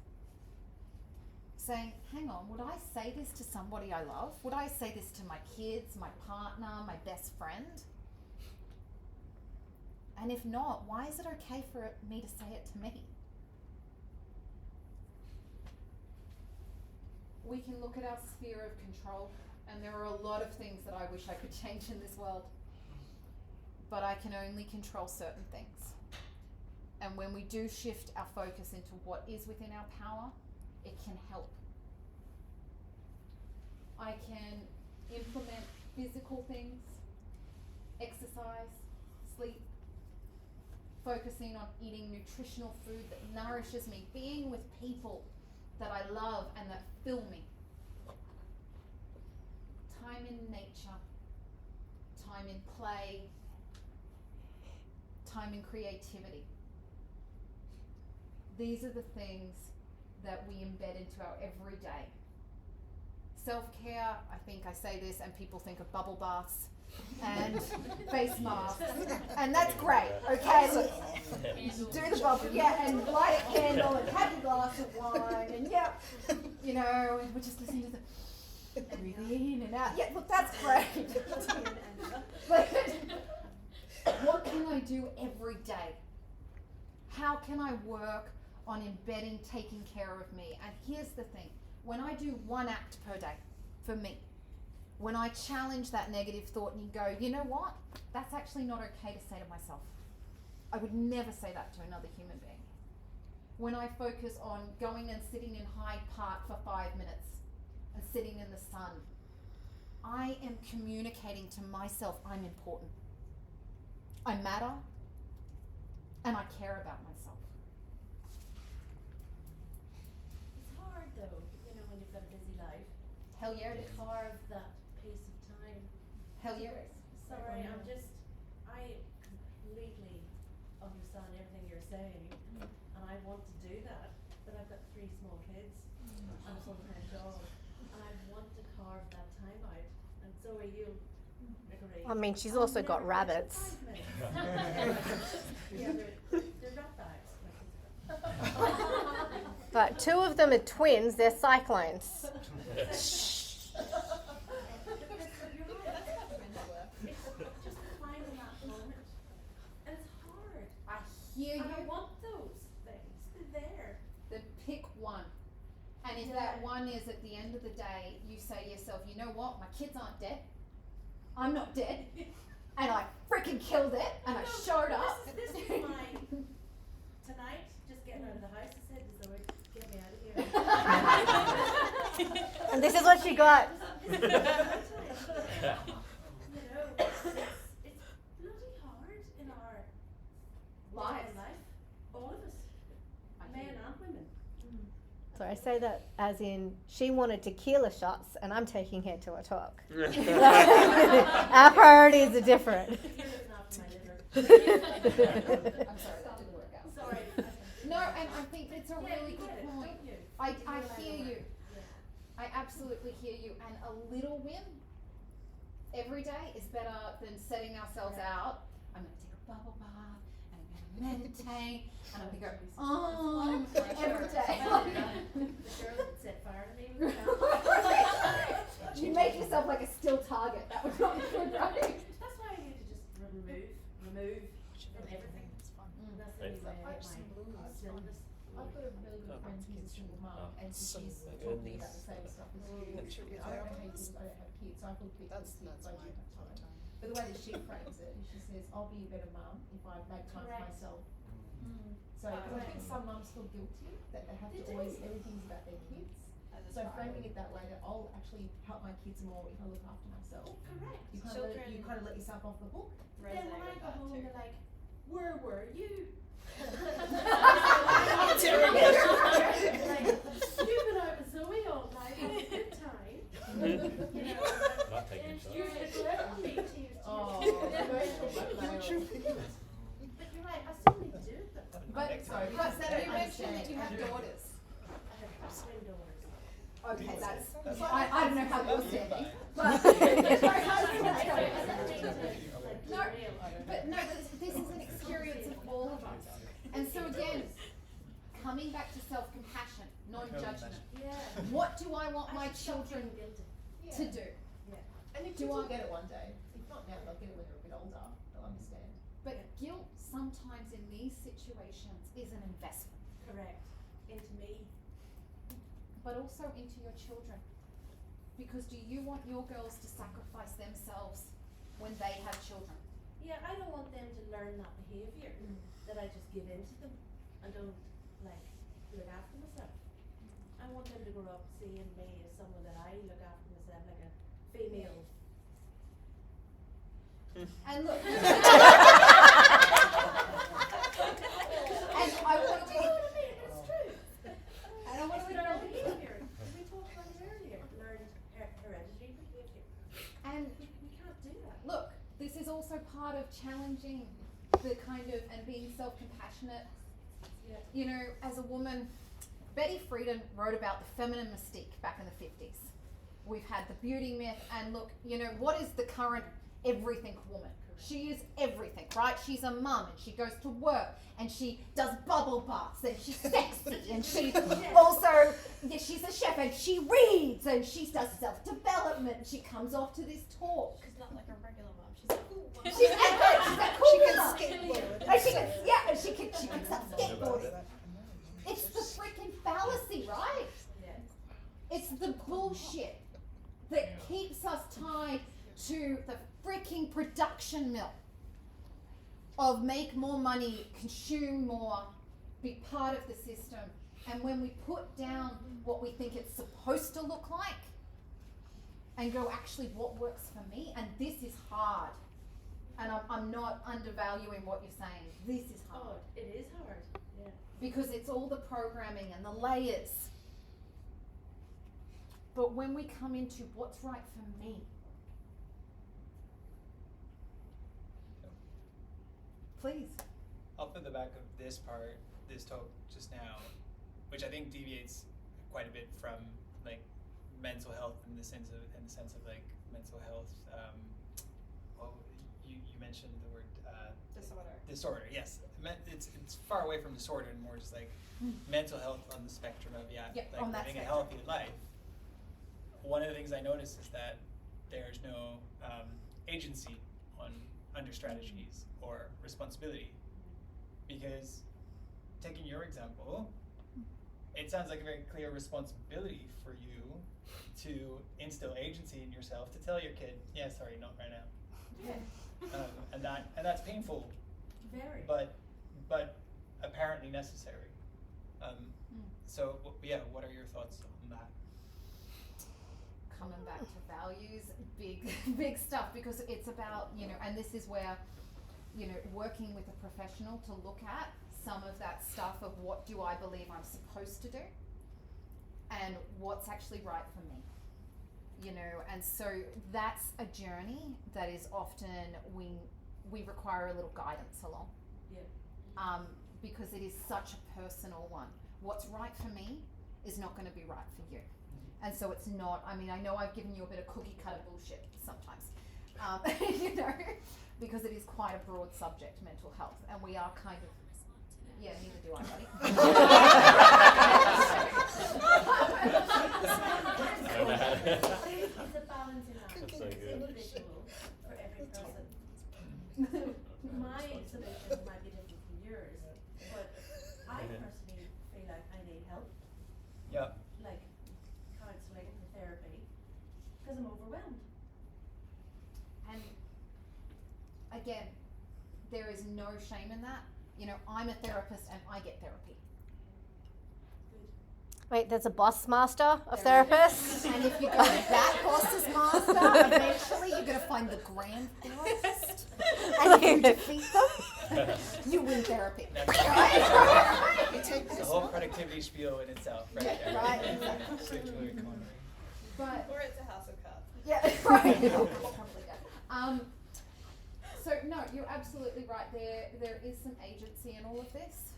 saying, hang on, would I say this to somebody I love? Would I say this to my kids, my partner, my best friend? And if not, why is it okay for me to say it to me? We can look at our sphere of control, and there are a lot of things that I wish I could change in this world. But I can only control certain things. And when we do shift our focus into what is within our power, it can help. I can implement physical things, exercise, sleep, focusing on eating nutritional food that nourishes me, being with people that I love and that fill me. Time in nature, time in play, time in creativity. These are the things that we embed into our everyday. Self-care, I think I say this and people think of bubble baths and face masks, and that's great, okay? Do the bubble, yeah, and light a candle and have a glass of wine, and yep, you know, and we're just listening to the breathe in and out. Yeah, look, that's great. But what can I do every day? How can I work on embedding taking care of me? And here's the thing, when I do 1 act per day, for me, when I challenge that negative thought and you go, you know what, that's actually not okay to say to myself. I would never say that to another human being. When I focus on going and sitting in Hyde Park for 5 minutes and sitting in the sun, I am communicating to myself I'm important. I matter, and I care about myself. It's hard though, you know, when you've got a busy life. Hell yeah, it is. Carve that piece of time. Hell yeah, it is. Sorry, I completely understand everything you're saying, and I want to do that, but I've got 3 small kids and a full-time job, and I want to carve that time out. And Zoe, you'll agree. I mean, she's also got rabbits. 5 minutes. Yeah, they're rat bags. But 2 of them are twins, they're cyclones. Hear you. I want those things. They're there. Then pick one. And if that one is at the end of the day, you say to yourself, you know what, my kids aren't dead. I'm not dead. And I freaking killed it. And I showed up. This is my tonight, just getting out of the house. I said to Zoe, get me out of here. And this is what she got. You know, it's bloody hard in our Life. All of us, men and women. So I say that as in, she wanted tequila shots and I'm taking her to a talk. Our priorities are different. You're looking after my liver. I'm sorry, that didn't work out. Sorry. No, and I think it's a really good point. I hear you. I absolutely hear you. And a little win every day is better than setting ourselves out. I'm going to take a bubble bath, and I'm going to meditate, and I'm going to go, every day. The girl that set fire to me with the You make yourself like a still target. That would not be good, right? That's why I need to just remove from everything. It's fun. That's the only way I get my stillness. I've got a really good friend who's a single mum, and she's talking about the same stuff as you. I don't have kids, I don't have kids, so I feel kids That's I do my have time. But the way that she frames it, is she says, I'll be a better mum if I make time for Correct. myself. So, because I think some mums feel guilty that they have to always, everything's about their kids. So framing it that way, that I'll actually help my kids more if I look after myself. Correct. You kind of let yourself off the hook. Then when I go home, they're like, where were you? I still need to do it though. But Sorry, but because then you I mentioned that you have understand. daughters. I have twin daughters. Okay, that's That's I don't know how you're fine. standing, but I don't mean to, like, No, derail other- but this is an experience of all of us. And so again, coming back to self-compassion, non-judgment. Yeah. What do I want my I should stop children feeling guilty. to do? And if Do kids will I- get it one day, if not now, they'll get it when they're a bit older. They'll understand. But guilt sometimes in these situations is an investment, Correct. Into me. but also into your children. Because do you want your girls to sacrifice themselves when they have children? Yeah, I don't want them to learn that behaviour, that I just give in to them and don't, like, look after myself. I want them to grow up seeing me as someone that I look after myself, like a female. And look, and I want to You know what I mean? It's true. I don't want It's to learned behaviour. We talked about it earlier, learned hereditary behaviour. and We can't do that. look, this is also part of challenging the kind of and being self-compassionate. Yeah. You know, as a woman, Betty Friedan wrote about the feminine mystique back in the 50s. We've had the beauty myth, and look, you know, what is the current everything woman? She is everything, right? She's a mum, and she goes to work, and she does bubble baths, and she's sexy, and she's also, yeah, she's a chef, and she reads, and she does self-development. She comes off to this talk. She's not like a regular mum. She's a cool one. She's a cool She can mum. skateboard. And she can, yeah, and she picks up skateboarding. It's the freaking fallacy, right? Yeah. It's the bullshit that keeps us tied to the freaking production mill of make more money, consume more, be part of the system. And when we put down what we think it's supposed to look like and go, actually, what works for me? And this is hard. And I'm not undervaluing what you're saying. This is hard. Oh, it is hard. Yeah. Because it's all the programming and the layers. But when we come into what's right for me, please. Off of the back of this part, this talk just now, which I think deviates quite a bit from like mental health in the sense of like mental health. Well, you mentioned the word disorder. Yes, it's far away from disorder and more just like mental health on the spectrum of like on that living a spectrum. healthy life. One of the things I noticed is that there's no agency under strategies or responsibility, because taking your example, it sounds like a very clear responsibility for you to instill agency in yourself to tell your kid, yeah, sorry, not right now. Yeah. And that's painful, Very. but apparently necessary. So yeah, what are your thoughts on that? Coming back to values, big stuff, because it's about, you know, and this is where, you know, working with a professional to look at some of that stuff of what do I believe I'm supposed to do and what's actually right for me, you know. And so that's a journey that is often we require a little guidance along. Yeah. Because it is such a personal one. What's right for me is not going to be right for you. And so it's not, I mean, I know I've given you a bit of cookie cutter bullshit sometimes, you know, because it is quite a broad subject, mental health, and we are kind of, yeah, neither do I, buddy. It's a balancing act. That's so It's good. individual for every person. My solution might be different from yours, but I personally feel like I need help, Yeah. like counselling and therapy, because I'm overwhelmed. And again, there is no shame in that. You know, I'm a therapist and I get therapy. Wait, there's a boss master of There is. therapists? And if you go to that boss's master, eventually you're going to find the grand therapist. And if you defeat them, you win therapy. That's Right? the whole productivity spiel in itself, right? Yeah, right, exactly. Circular economy. But Or it's a house of cards. yeah, right. Probably that. So So no, you're absolutely right. There is some agency in all of this,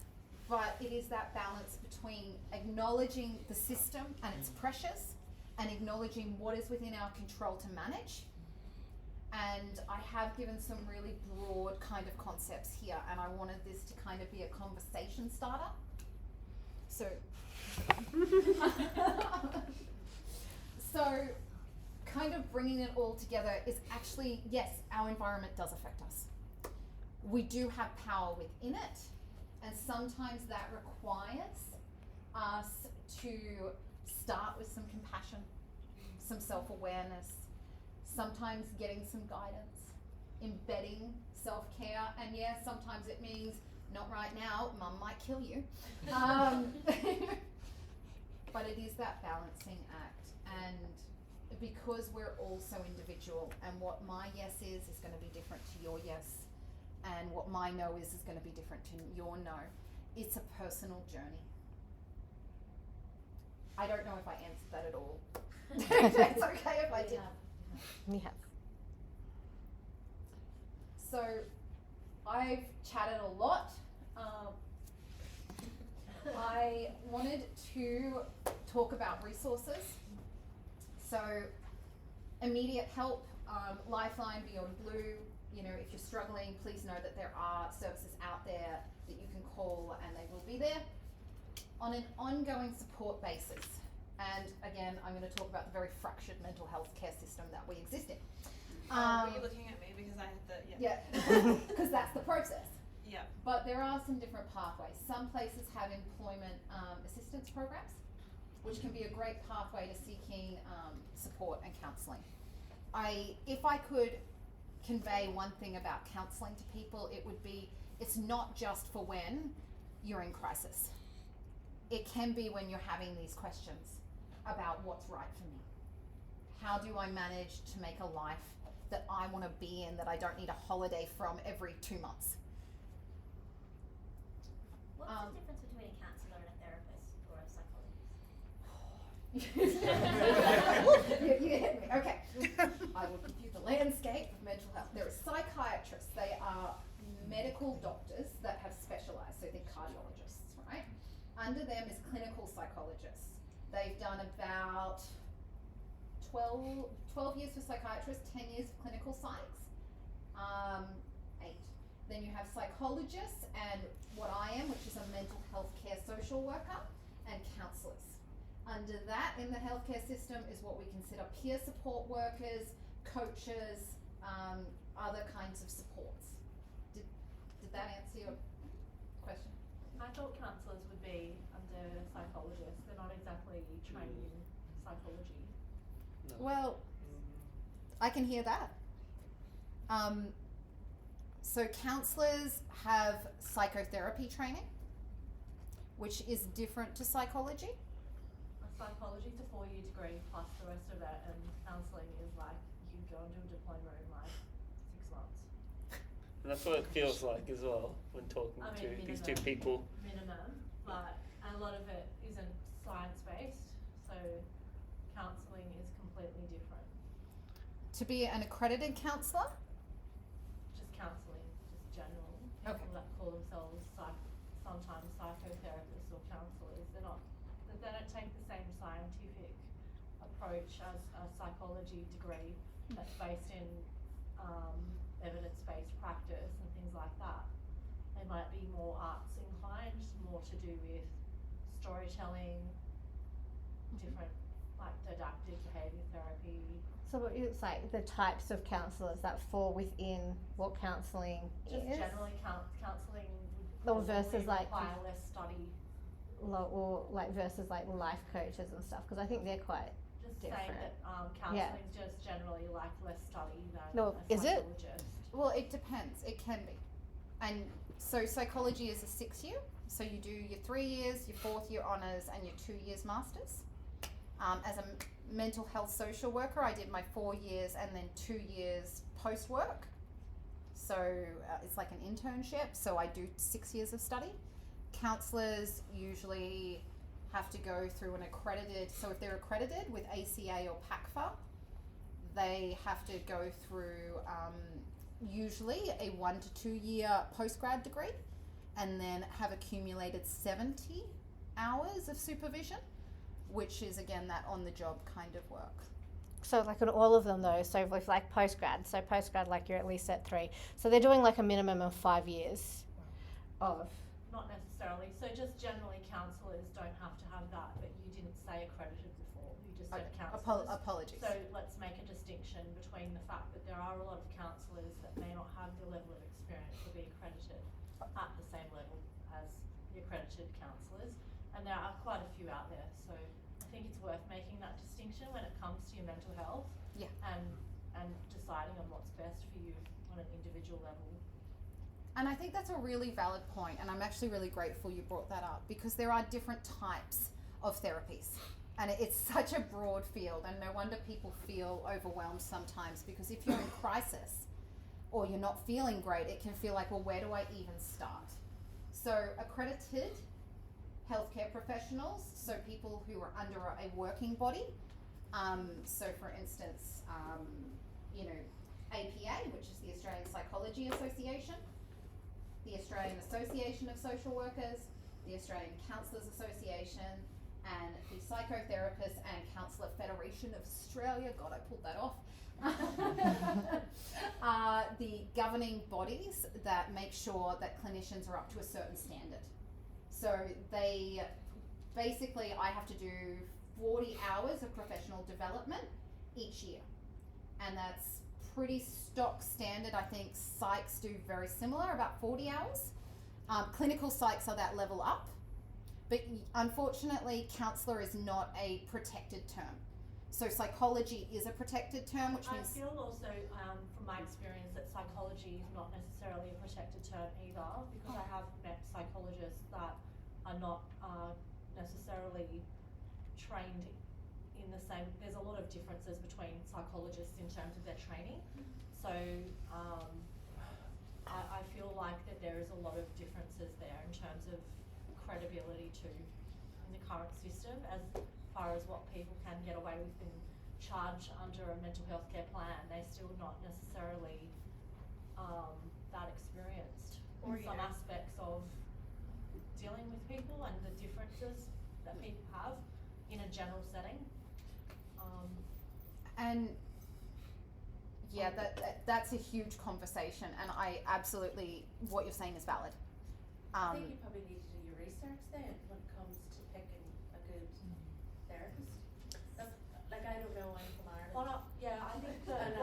but it is that balance between acknowledging the system and its pressures and acknowledging what is within our control to manage. And I have given some really broad kind of concepts here, and I wanted this to kind of be a conversation starter. So, so kind of bringing it all together is actually, yes, our environment does affect us. We do have power within it, and sometimes that requires us to start with some compassion, some self-awareness, sometimes getting some guidance, embedding self-care, and yeah, sometimes it means not right now, mum might kill you. But it is that balancing act, and because we're all so individual, and what my yes is going to be different to your yes, and what my no is going to be different to your no. It's a personal journey. I don't know if I answered that at all. It's okay if I did. You have. So, I've chatted a lot. I wanted to talk about resources. So, immediate help, Lifeline, Beyond Blue. You know, if you're struggling, please know that there are services out there that you can call, and they will be there on an ongoing support basis. And again, I'm going to talk about the very fractured mental health care system that we exist in. Were you looking at me because I had the Yeah, because that's the process. Yeah. But there are some different pathways. Some places have employment assistance programs, which can be a great pathway to seeking support and counselling. If I could convey one thing about counselling to people, it would be, it's not just for when you're in crisis. It can be when you're having these questions about what's right for me. How do I manage to make a life that I want to be in, that I don't need a holiday from every 2 months? What's the difference between a counsellor and a therapist or a psychologist? You hit me. Okay. I will give you the landscape of mental health. There are psychiatrists. They are medical doctors that have specialised. So think cardiologists, right? Under them is clinical psychologists. They've done about 12 years for psychiatrists, 10 years for clinical psychs, 8. Then you have psychologists and what I am, which is a mental health care social worker, and counsellors. Under that in the healthcare system is what we consider peer support workers, coaches, other kinds of supports. Did that answer your question? I thought counsellors would be under psychologists. They're not exactly trained in psychology. Well, I can hear that. So counsellors have psychotherapy training, which is different to psychology. Psychology is a 4-year degree plus the rest of it, and counselling is like you go and do a diploma in like 6 months. And that's what it feels like as well when talking to these two people. Minimum, but a lot of it isn't science based, so counselling is completely different. To be an accredited counsellor? Just counselling, just general. People Okay. that call themselves sometimes psychotherapists or counsellors, they don't take the same scientific approach as a psychology degree that's based in evidence-based practice and things like that. They might be more arts inclined, more to do with storytelling, different like didactic behaviour therapy. So it's like the types of counsellors that fall within what counselling Just is? generally counselling Or would versus like require less study. or like versus like life coaches and stuff, because I think they're quite Just different. saying that counselling is just generally like less study than No, a is it? psychologist. Well, it depends. It can be. And so psychology is a 6-year. So you do your 3 years, your 4th year honours, and your 2 years masters. As a mental health social worker, I did my 4 years and then 2 years post work. So it's like an internship. So I do 6 years of study. Counsellors usually have to go through an accredited, so if they're accredited with ACA or PACFA, they have to go through usually a 1 to 2 year postgrad degree, and then have accumulated 70 hours of supervision, which is again that on the job kind of work. So like in all of them though, so with like postgrad, like you're at least at 3. So they're doing like a minimum of 5 years of. Not necessarily. So just generally counsellors don't have to have that, but you didn't say accredited before. You just said counsellors. Apologies. So let's make a distinction between the fact that there are a lot of counsellors that may not have the level of experience to be accredited at the same level as the accredited counsellors, and there are quite a few out there. So I think it's worth making that distinction when it comes to your mental health. Yeah. And deciding on what's best for you on an individual level. And I think that's a really valid point, and I'm actually really grateful you brought that up, because there are different types of therapies, and it's such a broad field, and no wonder people feel overwhelmed sometimes, because if you're in crisis or you're not feeling great, it can feel like, well, where do I even start? So accredited healthcare professionals, so people who are under a working body, so for instance, APA, which is the Australian Psychology Association, the Australian Association of Social Workers, the Australian Counsellors Association, and the Psychotherapists and Counsellor Federation of Australia, God, I pulled that off, are the governing bodies that make sure that clinicians are up to a certain standard. So they, basically, I have to do 40 hours of professional development each year, and that's pretty stock standard. I think psychs do very similar, about 40 hours. Clinical psychs are that level up, but unfortunately counsellor is not a protected term. So psychology is a protected term, which means... I feel also, from my experience, that psychology is not necessarily a protected term either, because I have met psychologists that are not necessarily trained in the same. There's a lot of differences between psychologists in terms of their training. So I feel like that there is a lot of differences there in terms of credibility too in the current system, as far as what people can get away with and charge under a mental health care plan. They're still not necessarily that experienced in some aspects of dealing with people and the differences that people have in a general setting. And yeah, that's a huge conversation, and I absolutely, what you're saying is valid. I think you probably need to do your research then when it comes to picking a good therapist. Like, I don't know, I'm from Ireland. Well, yeah, I think that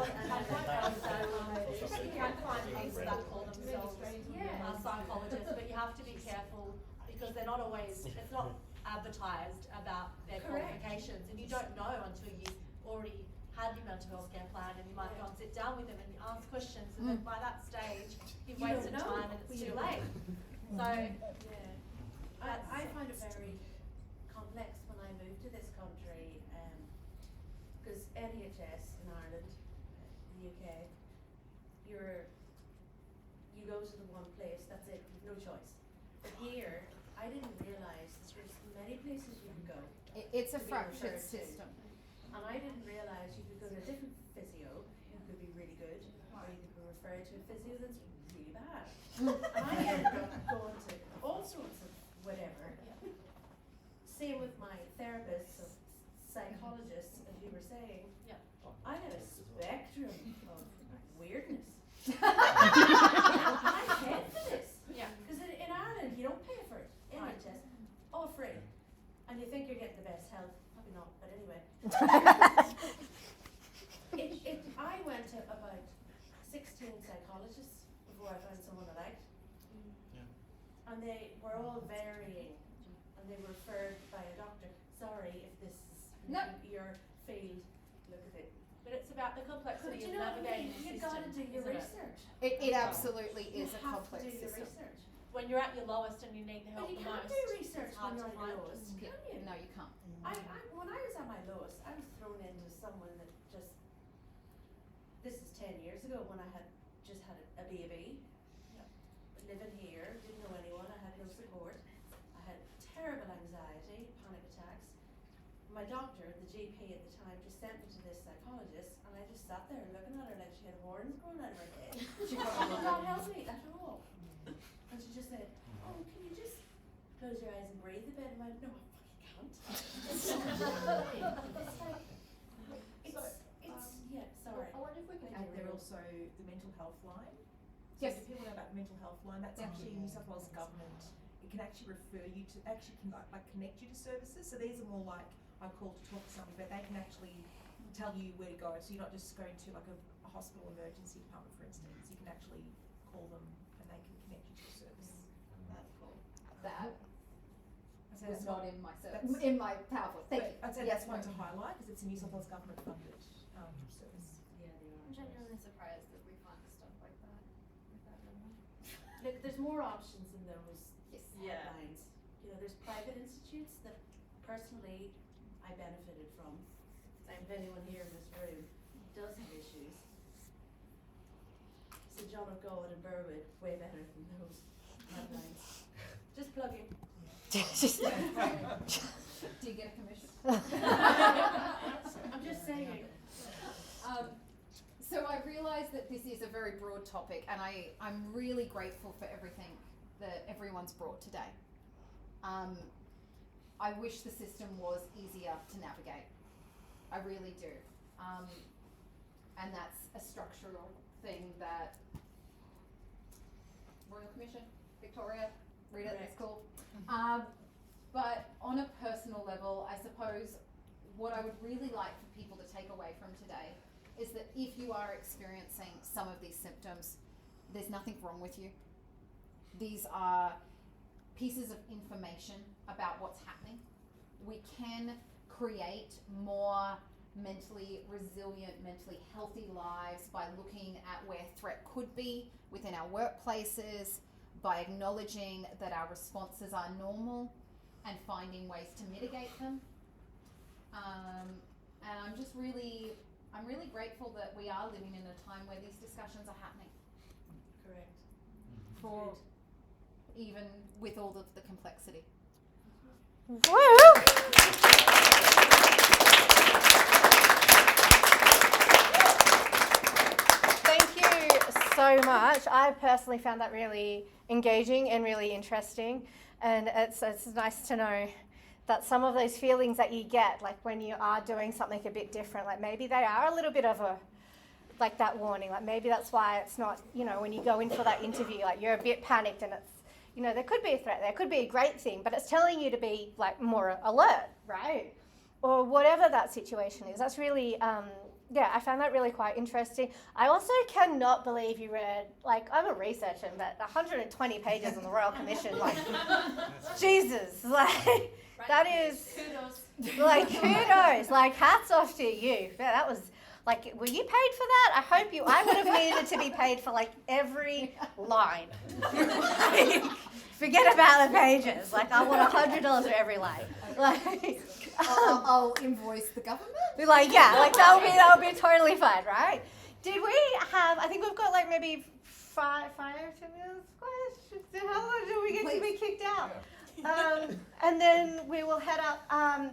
you can find people that call themselves psychologists, but you have to be careful, because they're not always, it's not advertised about their qualifications, and you don't know until you've already had your mental health care plan, and you might go and sit down with them and you ask questions, and then by that stage you've wasted time and it's too late. So I find it very complex when I moved to this country, because NHS in Ireland, the UK, you go to the one place, that's it, you've no choice. But here, I didn't realise that there's many places you can go. It's a to be fractured referred to. system. And I didn't realise you could go to a different physio who could be really good, or you could be referred to a physio that's really bad. And I ended up going to all sorts of whatever. Same with my therapists, of psychologists, as you were saying. Yeah. I had a spectrum of weirdness. I paid for this. Yeah. Because in Ireland you don't pay for it. NHS, all free. And you think you're getting the best health. Probably not, but anyway. I went to about 16 psychologists before I found someone I liked. And they were all varying, and they were referred by a doctor. Sorry if this is your field, look at it. But it's about the complexity of But you know what I navigating mean? the You've system. got to do your isn't it? research. It absolutely is a complex You have to do your system. research. When you're at your lowest and you need the help But you the can't most, do research it's hard when to you're at your find lowest, them. can you? No, you can't. When I was at my lowest, I was thrown into someone that just, this is 10 years ago when I had just had a baby, living here, didn't know anyone, I had no support, I had terrible anxiety, panic attacks. My doctor, the GP at the time, just sent me to this psychologist, and I I just sat there looking at her like she had horns growing out of her head. She did not help me at all. And she just said, oh, can you just close your eyes and breathe a bit? And I went, no, I fucking can't. It's like, yeah, sorry. I wonder if we can add there also the mental health line. So Yes. if people know about the mental health line, that's actually New South Wales government. It can actually refer you to, actually can like connect you to services. So these are more like, I call to talk to somebody, but they can actually tell you where to go. So you're not just going to like a hospital emergency department, for instance. You can actually call them and they can connect you to a service. That's cool. That I'd say was that's not one- in my that's- in my PowerPoint. Thank you. I'd say Yes, that's one no. to highlight because it's a New South Wales government funded service. Yeah, they are. I'm genuinely surprised that we find stuff like that without them. Look, there's more options in those Yes. Yeah. headlines. You know, there's private institutes that personally I benefited from. Same if anyone here in this room does have issues. So John O'Gowan and Berwick, way better than those headlines. Just plugging. Just- Do you get a commission? I'm just saying. So I realise that this is a very broad topic, and I'm really grateful for everything that everyone's brought today. I wish the system was easier to navigate. I really do. And that's a structural thing that Royal Commission, Victoria, read it, it's cool. But on a personal level, I suppose what I would really like for people to take away from today is that if you are experiencing some of these symptoms, there's nothing wrong with you. These are pieces of information about what's happening. We can create more mentally resilient, mentally healthy lives by looking at where threat could be within our workplaces, by acknowledging that our responses are normal and finding ways to mitigate them. And I'm really grateful that we are living in a time where these discussions are happening. Correct. For even with all of the complexity. Thank you so much. I personally found that really engaging and really interesting, and it's nice to know that some of those feelings that you get, like when you are doing something a bit different, like maybe they are a little bit of a, like that warning, like maybe that's why it's not, you know, when you go in for that interview, like you're a bit panicked and it's, you know, there could be a threat, there could be a great thing, but it's telling you to be like more alert, right? Or whatever that situation is. That's really, yeah, I found that really quite interesting. I also cannot believe you read, like, I'm a researcher, but 120 pages on the Royal Commission, like, Jesus, like, that is, Kudos. like, kudos, like, hats off to you. Yeah, that was, like, were you paid for that? I hope you, I would have needed to be paid for, like, every line. Like, forget about the pages. Like, I want $100 for every line. Like, I'll invoice the government. be like, yeah, like that would be totally fine, right? Did we have, I think we've got like maybe five to this question. How long do we get to be kicked out? And then we will head up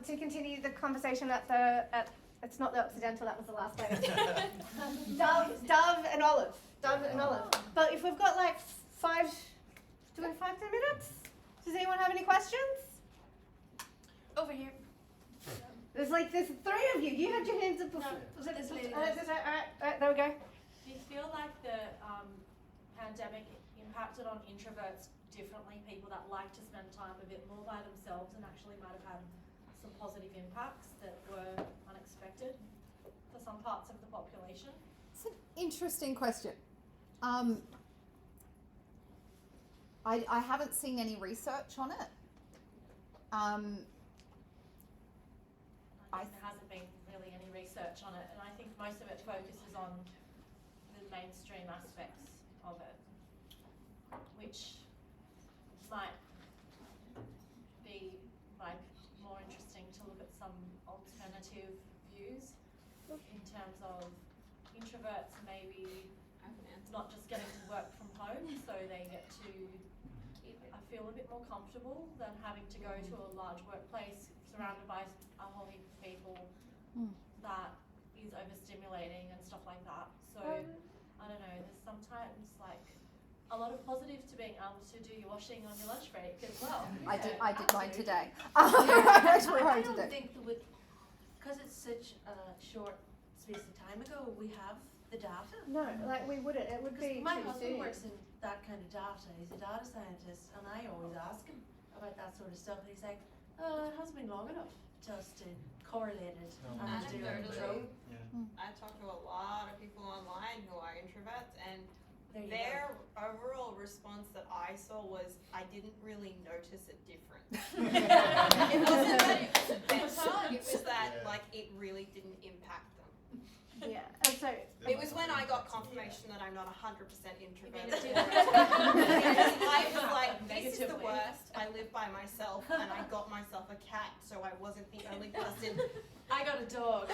to continue the conversation at it's not the Occidental, that was the last place. Dove and Olive. But if we've got like 5 to 10 minutes, does anyone have any questions? Over here. There's 3 of you. You had your hands up before. No, this lady All right, there we go. Do you feel like the pandemic impacted on introverts differently, people that like to spend time a bit more by themselves and actually might have had some positive impacts that were unexpected for some parts of the population? It's an interesting question. I haven't seen any research on it. I think there hasn't been really any research on it, and I think most of it focuses on the mainstream aspects of it, which might be like more interesting to look at some alternative views in terms of introverts maybe not just getting to work from home, so they get to feel a bit more comfortable than having to go to a large workplace surrounded by a whole heap of people that he's overstimulating and stuff like that. So I don't know, there's sometimes like a lot of positives to being able to do your washing on your lunch break as well. I did mine Absolutely. today. I Actually, I mine don't today. think that because it's such a short space of time ago, we have the data. No, like we wouldn't. It would be Because my too husband soon. works in that kind of data. He's a data scientist, and I always ask him about that sort of stuff. And he's like, "Oh, it hasn't been long enough just to correlate it No. and to do a control." I talk to a lot of people online who are introverts, and There you their overall response that I saw was, I didn't really notice a difference. It wasn't that it was better, it was that like it really didn't impact them. Yeah, and so It was when I got confirmation that I'm not 100% introverted. Negative. I was like, this is the Negatively. worst. I live by myself, and I got myself a cat, so I wasn't the only person. I got a dog.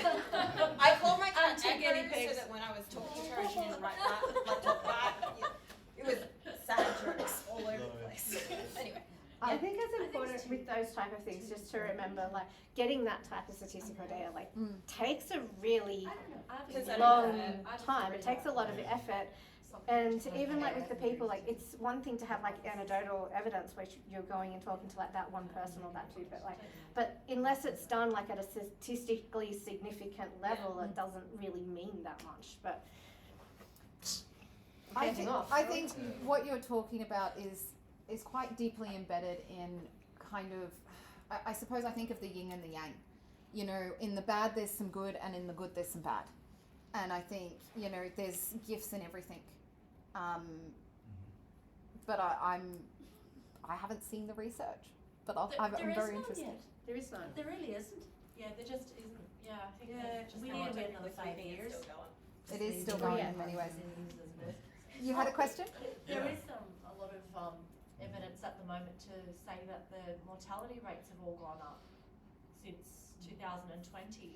I called my cat And 2 guinea Echo, pigs. so that when I was talking to her, she didn't write back, like talk back. It was sad jokes all over the place. Anyway. I think it's it's important too- with those type of things just to remember, like getting that type of statistical data, like Mm. takes a really I don't know. I Because haven't I long don't know. I just time. It read takes a that. lot of effort. Something And to even like compare. with the people, like it's one thing to have like anecdotal evidence, which you're going and talking to like that one person or that two, but unless it's done like at a statistically significant level, it doesn't really mean that much. But I think what you're talking about is quite deeply embedded in kind of, I suppose I think of the yin and the yang. You know, in the bad there's some good, and in the good there's some bad. And I think, you know, there's gifts in everything. But I haven't seen the research, but I'm There is very none interested. yet. there is none. There really isn't. Yeah, there just isn't. Yeah, I think Yeah, they've just we gone need to on wait to another 5 years. It is still Oh, going yeah. in many ways. You had a question? There is a lot of evidence at the moment to say that the mortality rates have all gone up since 2020.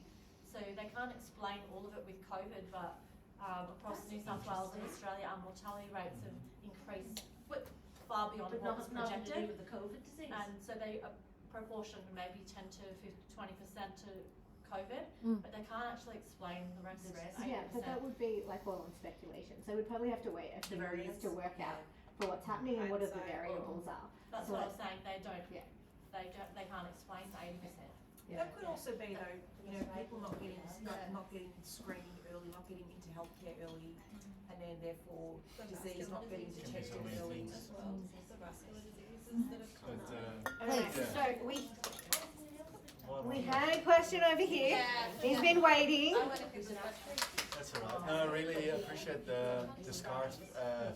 So they can't explain all of it with COVID, but across New South Wales and Australia, our mortality rates have increased far beyond But what was nothing to do projected. with the COVID disease. And so they proportion maybe 10 to 20% to COVID, Mm. but they can't actually explain the rest. The rest. 80%. Yeah, but that would be like all on speculation. So we'd probably have to wait a few years variance. to work out for what's happening and what are the Hindsight. variables are. That's So what I like- was saying. They don't. Yeah. They can't explain the 80%. That could also be though, you know, people not getting screening early, not getting into healthcare early, and then therefore disease not getting Can be so detected many early. things. As well, the vascular diseases that have come up. Okay, Please. so we had a question over here. He's been waiting. That's all right. No, I really appreciate the SCARS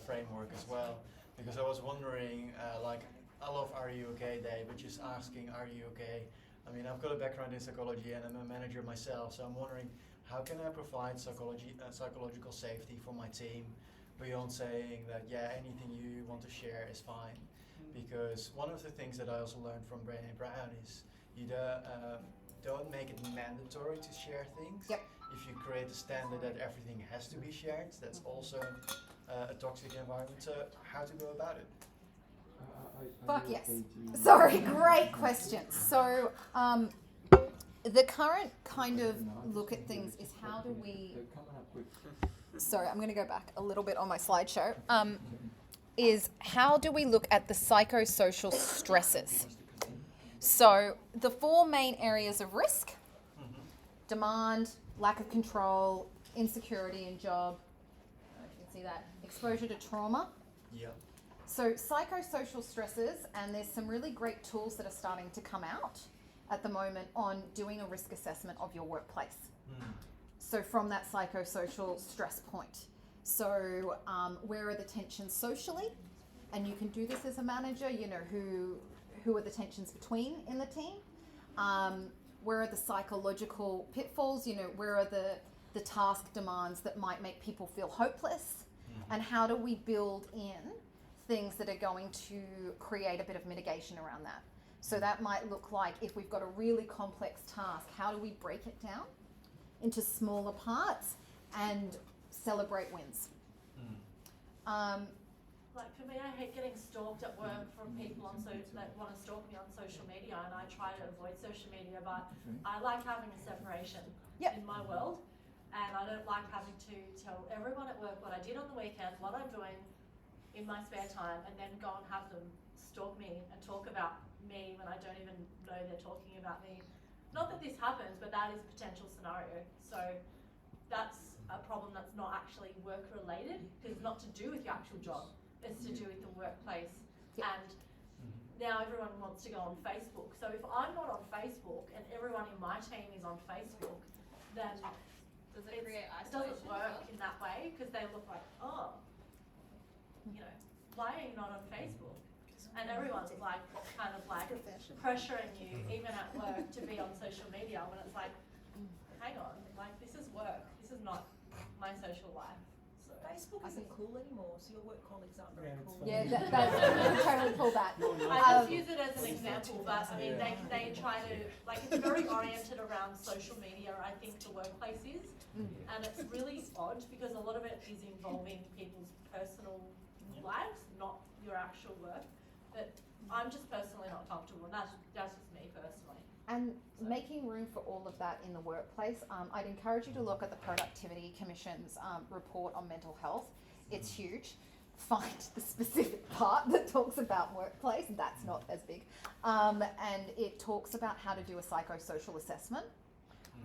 framework as well, because I was wondering, like, I love Are You Okay Day, but just asking, are you okay? I mean, I've got a background in psychology and I'm a manager myself, so I'm wondering, how can I provide psychological safety for my team beyond saying that, yeah, anything you want to share is fine? Because one of the things that I also learned from Brené Brown is you don't make it mandatory to share things. Yep. If you create a standard that everything has to be shared, that's also a toxic environment. So how to go about it? Fuck yes. Sorry, great question. So, the current kind of look at things is how do we. Sorry, I'm going to go back a little bit on my slideshow. Is how do we look at the psychosocial stresses? So, the 4 main areas of risk: demand, lack of control, insecurity in job. I don't know if you can see that. Exposure to trauma. Yeah. So psychosocial stresses, and there's some really great tools that are starting to come out at the moment on doing a risk assessment of your workplace. So from that psychosocial stress point. So where are the tensions socially? And you can do this as a manager, you know, who are the tensions between in the team? Where are the psychological pitfalls? You know, where are the task demands that might make people feel hopeless? And how do we build in things that are going to create a bit of mitigation around that? So that might look like, if we've got a really complex task, how do we break it down into smaller parts and celebrate wins? Like for me, I hate getting stalked at work from people that want to stalk me on social media, and I try to avoid social media, but I like having a separation in my world. And I don't like having to tell everyone at work what I did on the weekend, what I'm doing in my spare time, and then go and have them stalk me and talk about me when I don't even know they're talking about me. Not that this happens, but that is a potential scenario. So that's a problem that's not actually work related, because it's not to do with your actual job, it's to do with the workplace. And now everyone wants to go on Facebook. So if I'm not on Facebook and everyone in my team is on Facebook, then it doesn't work in that way, because they look like, oh, you know, why are you not on Facebook? And everyone's like, kind of like pressuring you, even at work, to be on social media, when it's like, hang on, like, this is work, this is not my social life. So Facebook isn't cool anymore, so your work colleagues aren't very cool. Yeah, that's totally pull that. I just use it as an example, but I mean, they try to, like, it's very oriented around social media, I think the workplace is, and it's really odd, because a lot of it is involving people's personal lives, not your actual work. But I'm just personally not comfortable, and that's just me personally. And making room for all of that in the workplace, I'd encourage you to look at the Productivity Commission's report on mental health. It's huge. Find the specific part that talks about workplace, that's not as big. And it talks about how to do a psychosocial assessment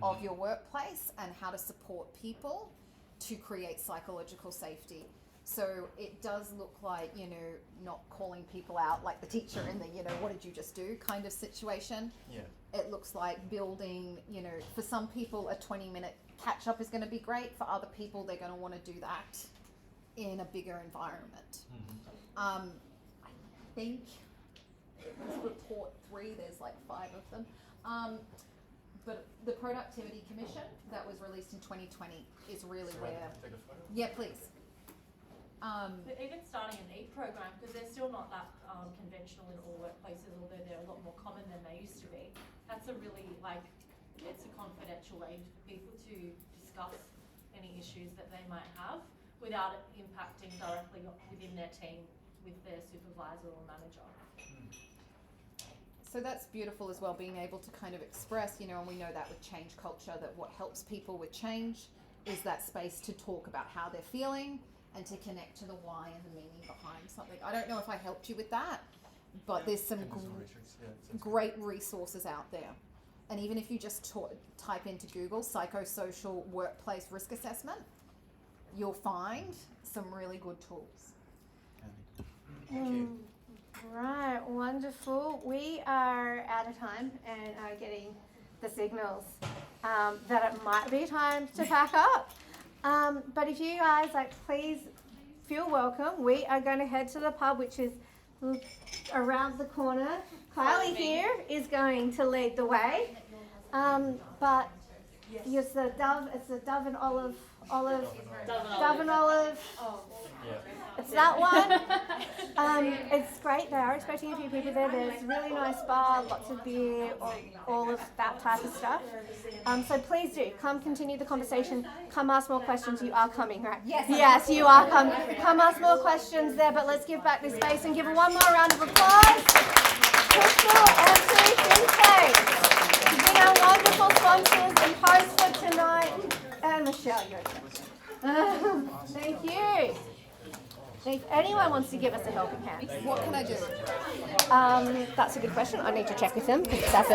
of your workplace and how to support people to create psychological safety. So it does look like, you know, not calling people out like the teacher in the, you know, what did you just do kind of situation. Yeah. It looks like building, you know, for some people a 20-minute catch up is going to be great. For other people, they're going to want to do that in a bigger environment. I think it was report 3, there's like 5 of them. But the Productivity Commission that was released in 2020 is really where... Take a photo? Yeah, please. But even starting an EAT program, because they're still not that conventional in all workplaces, although they're a lot more common than they used to be. That's a really, like, it's a confidential way for people to discuss any issues that they might have without it impacting directly within their team with their supervisor or manager. So that's beautiful as well, being able to kind of express, you know, and we know that with change culture, that what helps people with change is that space to talk about how they're feeling and to connect to the why and the meaning behind something. I don't know if I helped you with that, but there's some great resources out there. And even if you just type into Google psychosocial workplace risk assessment, you'll find some really good tools. Thank you. Right, wonderful. We are out of time and are getting the signals that it might be time to pack up. But if you guys, like, please feel welcome. We are going to head to the pub, which is around the corner. Kylie here is going to lead the way. But it's the Dove and Olive. It's that one. It's great. They are expecting a few people there. There's a really nice bar, lots of beer, all of that type of stuff. So please do come continue the conversation. Come ask more questions. You are coming, right? Yes, you are coming. Come ask more questions there. But let's give back this space and give one more round of applause. Krystal and SydDT. You've been our wonderful sponsors and hosts for tonight. And Michelle, you're thank you. If anyone wants to give us a helping hand, what can I do? That's a good question. I need to check with them. That's